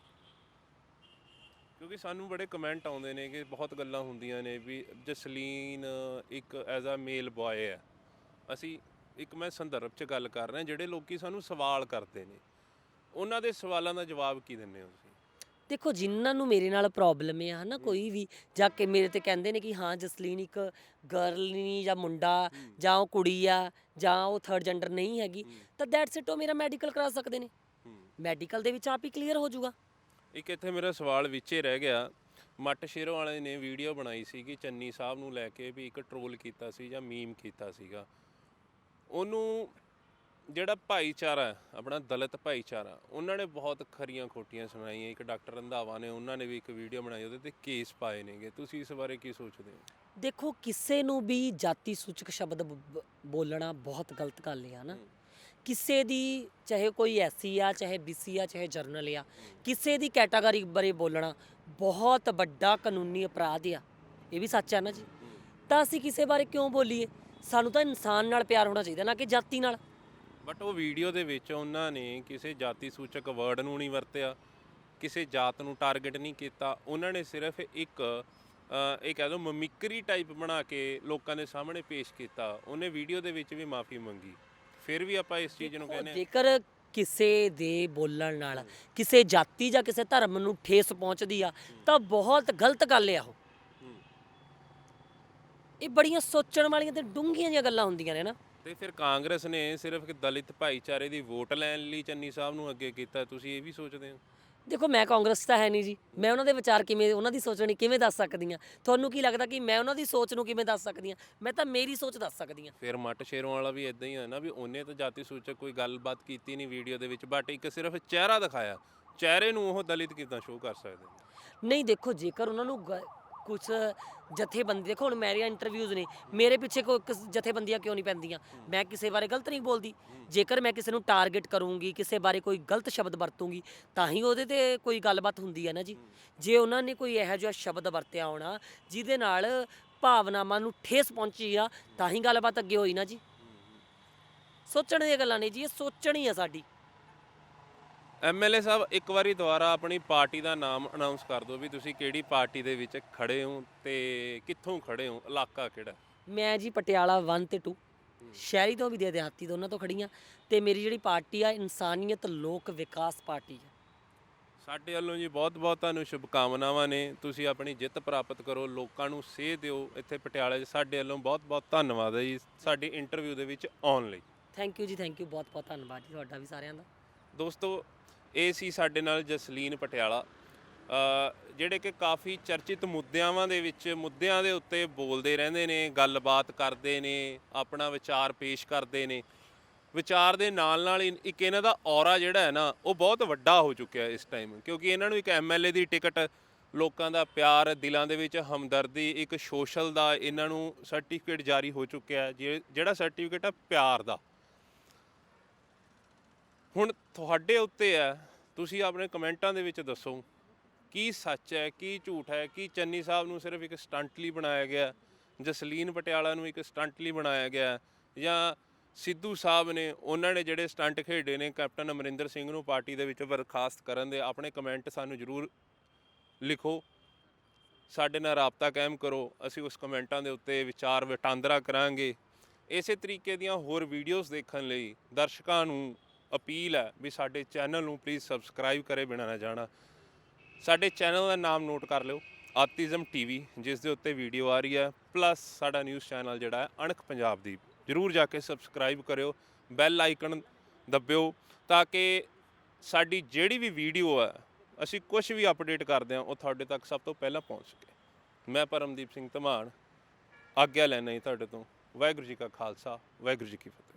[SPEAKER 1] ਕਿਉਂਕਿ ਸਾਨੂੰ ਬੜੇ ਕਮੈਂਟ ਆਉਂਦੇ ਨੇ ਕਿ ਬਹੁਤ ਗੱਲਾਂ ਹੁੰਦੀਆਂ ਨੇ ਵੀ ਜਸਲੀਨ ਇੱਕ ਐਜ਼ ਆ ਮੇਲ ਬॉय ਹੈ। ਅਸੀਂ ਇੱਕ ਮੈਂ ਸੰਦਰਭ 'ਚ ਗੱਲ ਕਰ ਰਿਹਾ, ਜਿਹੜੇ ਲੋਕੀ ਸਾਨੂੰ ਸਵਾਲ ਕਰਦੇ ਨੇ ਉਹਨਾਂ ਦੇ ਸਵਾਲਾਂ ਦਾ ਜਵਾਬ ਕੀ ਦਿੰਦੇ ਹੋ ਤੁਸੀਂ?
[SPEAKER 2] ਦੇਖੋ, ਜਿਨ੍ਹਾਂ ਨੂੰ ਮੇਰੇ ਨਾਲ ਪ੍ਰੋਬਲਮ ਹੈ ਨਾ, ਕੋਈ ਵੀ ਜਾ ਕੇ ਮੇਰੇ ਤੇ ਕਹਿੰਦੇ ਨੇ ਕਿ ਹਾਂ ਜਸਲੀਨ ਇੱਕ ਗਰਲ ਨਹੀਂ, ਜਾਂ ਮੁੰਡਾ, ਜਾਂ ਉਹ ਕੁੜੀ ਆ, ਜਾਂ ਉਹ ਥਰਡ ਜੈਂਡਰ ਨਹੀਂ ਹੈਗੀ, ਤਾਂ ਦੈਟਸ ਇਟ, ਉਹ ਮੇਰਾ ਮੈਡੀਕਲ ਕਰਾ ਸਕਦੇ ਨੇ। ਮੈਡੀਕਲ ਦੇ ਵਿੱਚ ਆਪ ਹੀ ਕਲੀਅਰ ਹੋ ਜਾਊਗਾ।
[SPEAKER 1] ਇੱਕ ਇੱਥੇ ਮੇਰਾ ਸਵਾਲ ਵਿੱਚੇ ਰਹਿ ਗਿਆ। ਮੱਟ ਸ਼ੇਰੋਂ ਵਾਲੇ ਨੇ ਵੀਡੀਓ ਬਣਾਈ ਸੀ ਕਿ ਚੰਨੀ ਸਾਹਿਬ ਨੂੰ ਲੈ ਕੇ ਵੀ ਇੱਕ ਟਰੋਲ ਕੀਤਾ ਸੀ ਜਾਂ ਮੀਮ ਕੀਤਾ ਸੀਗਾ। ਉਹਨੂੰ ਜਿਹੜਾ ਭਾਈਚਾਰਾ ਹੈ ਆਪਣਾ, ਦਲਿਤ ਭਾਈਚਾਰਾ, ਉਹਨਾਂ ਨੇ ਬਹੁਤ ਖਰੀਆਂ ਖੋਟੀਆਂ ਸੁਣਾਈਆਂ। ਇੱਕ ਡਾਕਟਰ ਰੰਧਾਵਾ ਨੇ, ਉਹਨਾਂ ਨੇ ਵੀ ਇੱਕ ਵੀਡੀਓ ਬਣਾਈ, ਉਹਦੇ 'ਤੇ ਕੇਸ ਪਾਏ ਨੇਗੇ। ਤੁਸੀਂ ਇਸ ਬਾਰੇ ਕੀ ਸੋਚਦੇ ਹੋ?
[SPEAKER 2] ਦੇਖੋ, ਕਿਸੇ ਨੂੰ ਵੀ ਜਾਤੀ ਸੂਚਕ ਸ਼ਬਦ ਬੋਲਣਾ ਬਹੁਤ ਗਲਤ ਗੱਲ ਹੈ ਨਾ। ਕਿਸੇ ਦੀ, ਚਾਹੇ ਕੋਈ ਐਸੀ ਆ, ਚਾਹੇ ਬੀਸੀ ਆ, ਚਾਹੇ ਜਰਨਲ ਆ, ਕਿਸੇ ਦੀ ਕੈਟਾਗਰੀ ਬਾਰੇ ਬੋਲਣਾ ਬਹੁਤ ਵੱਡਾ ਕਾਨੂੰਨੀ ਅਪਰਾਧ ਆ। ਇਹ ਵੀ ਸੱਚ ਹੈ ਨਾ ਜੀ। ਤਾਂ ਅਸੀਂ ਕਿਸੇ ਬਾਰੇ ਕਿਉਂ ਬੋਲੀਏ? ਸਾਨੂੰ ਤਾਂ ਇਨਸਾਨ ਨਾਲ ਪਿਆਰ ਹੋਣਾ ਚਾਹੀਦਾ, ਨਾ ਕਿ ਜਾਤੀ ਨਾਲ।
[SPEAKER 1] ਬਟ ਉਹ ਵੀਡੀਓ ਦੇ ਵਿੱਚ ਉਹਨਾਂ ਨੇ ਕਿਸੇ ਜਾਤੀ ਸੂਚਕ ਵਰਡ ਨੂੰ ਨਹੀਂ ਵਰਤਿਆ, ਕਿਸੇ ਜਾਤ ਨੂੰ ਟਾਰਗੇਟ ਨਹੀਂ ਕੀਤਾ। ਉਹਨਾਂ ਨੇ ਸਿਰਫ ਇੱਕ ਇਹ ਕਹਿ ਲਓ ਮਮਿਕਰੀ ਟਾਈਪ ਬਣਾ ਕੇ ਲੋਕਾਂ ਦੇ ਸਾਹਮਣੇ ਪੇਸ਼ ਕੀਤਾ। ਉਹਨੇ ਵੀਡੀਓ ਦੇ ਵਿੱਚ ਵੀ ਮਾਫੀ ਮੰਗੀ। ਫਿਰ ਵੀ ਆਪਾਂ ਇਸ ਚੀਜ਼ ਨੂੰ ਕਹਿੰਦੇ ਹਾਂ,
[SPEAKER 2] ਜੇਕਰ ਕਿਸੇ ਦੇ ਬੋਲਣ ਨਾਲ ਕਿਸੇ ਜਾਤੀ ਜਾਂ ਕਿਸੇ ਧਰਮ ਨੂੰ ਠੇਸ ਪਹੁੰਚਦੀ ਆ ਤਾਂ ਬਹੁਤ ਗਲਤ ਗੱਲ ਆ ਉਹ। ਇਹ ਬੜੀਆਂ ਸੋਚਣ ਵਾਲੀਆਂ ਤੇ ਡੂੰਘੀਆਂ ਜਿਹੀਆਂ ਗੱਲਾਂ ਹੁੰਦੀਆਂ ਨੇ ਨਾ।
[SPEAKER 1] ਤੇ ਫਿਰ ਕਾਂਗਰਸ ਨੇ ਸਿਰਫ ਇੱਕ ਦਲਿਤ ਭਾਈਚਾਰੇ ਦੀ ਵੋਟ ਲੈਣ ਲਈ ਚੰਨੀ ਸਾਹਿਬ ਨੂੰ ਅੱਗੇ ਕੀਤਾ। ਤੁਸੀਂ ਇਹ ਵੀ ਸੋਚਦੇ ਹੋ?
[SPEAKER 2] ਦੇਖੋ, ਮੈਂ ਕਾਂਗਰਸ ਤਾਂ ਹੈ ਨਹੀਂ ਜੀ, ਮੈਂ ਉਹਨਾਂ ਦੇ ਵਿਚਾਰ ਕਿਵੇਂ, ਉਹਨਾਂ ਦੀ ਸੋਚਣੀ ਕਿਵੇਂ ਦੱਸ ਸਕਦੀ ਹਾਂ? ਤੁਹਾਨੂੰ ਕੀ ਲੱਗਦਾ ਕਿ ਮੈਂ ਉਹਨਾਂ ਦੀ ਸੋਚ ਨੂੰ ਕਿਵੇਂ ਦੱਸ ਸਕਦੀ ਹਾਂ? ਮੈਂ ਤਾਂ ਮੇਰੀ ਸੋਚ ਦੱਸ ਸਕਦੀ ਹਾਂ।
[SPEAKER 1] ਫਿਰ ਮੱਟ ਸ਼ੇਰੋਂ ਵਾਲਾ ਵੀ ਇਦਾਂ ਹੀ ਹੈ ਨਾ, ਵੀ ਉਹਨੇ ਤਾਂ ਜਾਤੀ ਸੂਚਕ ਕੋਈ ਗੱਲਬਾਤ ਕੀਤੀ ਨਹੀਂ ਵੀਡੀਓ ਦੇ ਵਿੱਚ, ਬਟ ਇੱਕ ਸਿਰਫ ਚਿਹਰਾ ਦਿਖਾਇਆ। ਚਿਹਰੇ ਨੂੰ ਉਹ ਦਲਿਤ ਕਿੱਦਾਂ ਸ਼ੋਅ ਕਰ ਸਕਦੇ ਨੇ?
[SPEAKER 2] ਨਹੀਂ, ਦੇਖੋ, ਜੇਕਰ ਉਹਨਾਂ ਨੂੰ ਕੁਝ ਜਥੇਬੰਦੀ, ਦੇਖੋ ਹੁਣ ਮੇਰੀਆਂ ਇੰਟਰਵਿਊਜ਼ ਨੇ, ਮੇਰੇ ਪਿੱਛੇ ਕੋਈ ਜਥੇਬੰਦੀਆਂ ਕਿਉਂ ਨਹੀਂ ਪੈਂਦੀਆਂ? ਮੈਂ ਕਿਸੇ ਬਾਰੇ ਗਲਤ ਨਹੀਂ ਬੋਲਦੀ। ਜੇਕਰ ਮੈਂ ਕਿਸੇ ਨੂੰ ਟਾਰਗੇਟ ਕਰੂੰਗੀ, ਕਿਸੇ ਬਾਰੇ ਕੋਈ ਗਲਤ ਸ਼ਬਦ ਵਰਤੂੰਗੀ, ਤਾਂ ਹੀ ਉਹਦੇ ਤੇ ਕੋਈ ਗੱਲਬਾਤ ਹੁੰਦੀ ਹੈ ਨਾ ਜੀ। ਜੇ ਉਹਨਾਂ ਨੇ ਕੋਈ ਇਹੋ ਜਿਹਾ ਸ਼ਬਦ ਵਰਤਿਆ ਹੋਣਾ ਜਿਹਦੇ ਨਾਲ ਭਾਵਨਾਵਾਂ ਨੂੰ ਠੇਸ ਪਹੁੰਚੀ ਆ, ਤਾਂ ਹੀ ਗੱਲਬਾਤ ਅੱਗੇ ਹੋਈ ਨਾ ਜੀ। ਸੋਚਣ ਦੀਆਂ ਗੱਲਾਂ ਨੇ ਜੀ, ਇਹ ਸੋਚਣੀ ਆ ਸਾਡੀ।
[SPEAKER 1] ਐਮਐਲਏ ਸਾਹਿਬ, ਇੱਕ ਵਾਰੀ ਦੁਬਾਰਾ ਆਪਣੀ ਪਾਰਟੀ ਦਾ ਨਾਮ ਅਨਾਉਂਸ ਕਰ ਦਿਓ ਵੀ ਤੁਸੀਂ ਕਿਹੜੀ ਪਾਰਟੀ ਦੇ ਵਿੱਚ ਖੜੇ ਹੋ ਤੇ ਕਿੱਥੋਂ ਖੜੇ ਹੋ, ਇਲਾਕਾ ਕਿਹੜਾ?
[SPEAKER 2] ਮੈਂ ਜੀ ਪਟਿਆਲਾ 1 ਤੇ 2, ਸ਼ਹਿਰੀ ਤੋਂ ਵੀ ਤੇ ਦਿਹਾਤੀ ਦੋਨਾਂ ਤੋਂ ਖੜੀ ਹਾਂ। ਤੇ ਮੇਰੀ ਜਿਹੜੀ ਪਾਰਟੀ ਆ, ਇਨਸਾਨੀਅਤ ਲੋਕ ਵਿਕਾਸ ਪਾਰਟੀ ਹੈ।
[SPEAKER 1] ਸਾਡੇ ਵੱਲੋਂ ਜੀ ਬਹੁਤ ਬਹੁਤ ਤੁਹਾਨੂੰ ਸ਼ੁਭਕਾਮਨਾਵਾਂ ਨੇ। ਤੁਸੀਂ ਆਪਣੀ ਜਿੱਤ ਪ੍ਰਾਪਤ ਕਰੋ, ਲੋਕਾਂ ਨੂੰ ਸੇਧ ਦਿਓ ਇੱਥੇ ਪਟਿਆਲੇ 'ਚ। ਸਾਡੇ ਵੱਲੋਂ ਬਹੁਤ ਬਹੁਤ ਧੰਨਵਾਦ ਹੈ ਜੀ ਸਾਡੀ ਇੰਟਰਵਿਊ ਦੇ ਵਿੱਚ ਆਉਣ ਲਈ।
[SPEAKER 2] ਥੈਂਕ ਯੂ ਜੀ, ਥੈਂਕ ਯੂ, ਬਹੁਤ ਬਹੁਤ ਧੰਨਵਾਦ ਜੀ ਤੁਹਾਡਾ ਵੀ ਸਾਰਿਆਂ ਦਾ।
[SPEAKER 1] ਦੋਸਤੋ, ਇਹ ਸੀ ਸਾਡੇ ਨਾਲ ਜਸਲੀਨ ਪਟਿਆਲਾ, ਜਿਹੜੇ ਕਿ ਕਾਫੀ ਚਰਚਿਤ ਮੁੱਦਿਆਂ ਦੇ ਉੱਤੇ ਬੋਲਦੇ ਰਹਿੰਦੇ ਨੇ, ਗੱਲਬਾਤ ਕਰਦੇ ਨੇ, ਆਪਣਾ ਵਿਚਾਰ ਪੇਸ਼ ਕਰਦੇ ਨੇ। ਵਿਚਾਰ ਦੇ ਨਾਲ ਨਾਲ ਇੱਕ ਇਹਨਾਂ ਦਾ ਔਰਾ ਜਿਹੜਾ ਹੈ ਨਾ, ਉਹ ਬਹੁਤ ਵੱਡਾ ਹੋ ਚੁੱਕਿਆ ਇਸ ਟਾਈਮ, ਕਿਉਂਕਿ ਇਹਨਾਂ ਨੂੰ ਇੱਕ ਐਮਐਲਏ ਦੀ ਟਿਕਟ, ਲੋਕਾਂ ਦਾ ਪਿਆਰ, ਦਿਲਾਂ ਦੇ ਵਿੱਚ ਹਮਦਰਦੀ, ਇੱਕ ਸੋਸ਼ਲ ਦਾ ਇਹਨਾਂ ਨੂੰ ਸਰਟੀਫਿਕੇਟ ਜਾਰੀ ਹੋ ਚੁੱਕਿਆ, ਜਿਹੜਾ ਸਰਟੀਫਿਕੇਟ ਆ ਪਿਆਰ ਦਾ। ਹੁਣ ਤੁਹਾਡੇ ਉੱਤੇ ਹੈ, ਤੁਸੀਂ ਆਪਣੇ ਕਮੈਂਟਾਂ ਦੇ ਵਿੱਚ ਦੱਸੋ ਕੀ ਸੱਚ ਹੈ, ਕੀ ਝੂਠ ਹੈ, ਕੀ ਚੰਨੀ ਸਾਹਿਬ ਨੂੰ ਸਿਰਫ ਇੱਕ ਸਟੰਟ ਲਈ ਬਣਾਇਆ ਗਿਆ, ਜਸਲੀਨ ਪਟਿਆਲਾ ਨੂੰ ਇੱਕ ਸਟੰਟ ਲਈ ਬਣਾਇਆ ਗਿਆ, ਜਾਂ ਸਿੱਧੂ ਸਾਹਿਬ ਨੇ ਉਹਨਾਂ ਨੇ ਜਿਹੜੇ ਸਟੰਟ ਖੇਡੇ ਨੇ ਕੈਪਟਨ ਅਮਰਿੰਦਰ ਸਿੰਘ ਨੂੰ ਪਾਰਟੀ ਦੇ ਵਿੱਚ ਬਰਖਾਸਤ ਕਰਨ ਦੇ? ਆਪਣੇ ਕਮੈਂਟ ਸਾਨੂੰ ਜ਼ਰੂਰ ਲਿਖੋ, ਸਾਡੇ ਨਾਲ ਰਾਬਤਾ ਕਾਇਮ ਕਰੋ। ਅਸੀਂ ਉਸ ਕਮੈਂਟਾਂ ਦੇ ਉੱਤੇ ਵਿਚਾਰ ਵਟਾਂਦਰਾ ਕਰਾਂਗੇ। ਇਸੇ ਤਰੀਕੇ ਦੀਆਂ ਹੋਰ ਵੀਡੀਓਜ਼ ਦੇਖਣ ਲਈ ਦਰਸ਼ਕਾਂ ਨੂੰ ਅਪੀਲ ਹੈ ਵੀ ਸਾਡੇ ਚੈਨਲ ਨੂੰ ਪਲੀਜ਼ ਸਬਸਕ੍ਰਾਈਬ ਕਰੇ ਬਿਨਾਂ ਨਾ ਜਾਣਾ। ਸਾਡੇ ਚੈਨਲ ਦਾ ਨਾਮ ਨੋਟ ਕਰ ਲਿਓ, ਆਤਿਜ਼ਮ ਟੀਵੀ, ਜਿਸ ਦੇ ਉੱਤੇ ਵੀਡੀਓ ਆ ਰਹੀ ਹੈ, ਪਲੱਸ ਸਾਡਾ ਨਿਊਜ਼ ਚੈਨਲ ਜਿਹੜਾ ਹੈ ਅਣਖ ਪੰਜਾਬਦੀਪ। ਜ਼ਰੂਰ ਜਾ ਕੇ ਸਬਸਕ੍ਰਾਈਬ ਕਰਿਓ, ਬੈਲ ਆਈਕਨ ਦੱਬਿਓ, ਤਾਂ ਕਿ ਸਾਡੀ ਜਿਹੜੀ ਵੀ ਵੀਡੀਓ ਹੈ, ਅਸੀਂ ਕੁਝ ਵੀ ਅਪਡੇਟ ਕਰਦੇ ਹਾਂ, ਉਹ ਤੁਹਾਡੇ ਤੱਕ ਸਭ ਤੋਂ ਪਹਿਲਾਂ ਪਹੁੰਚ ਸਕੇ। ਮੈਂ ਪਰਮਦੀਪ ਸਿੰਘ ਧਮਾਨ ਆਗਿਆ ਲੈਣਾ ਜੀ ਤੁਹਾਡੇ ਤੋਂ। ਵਾਹਿਗੁਰੂ ਜੀ ਕਾ ਖਾਲਸਾ, ਵਾਹਿਗੁਰੂ ਜੀ ਕੀ ਫਤਿਹ।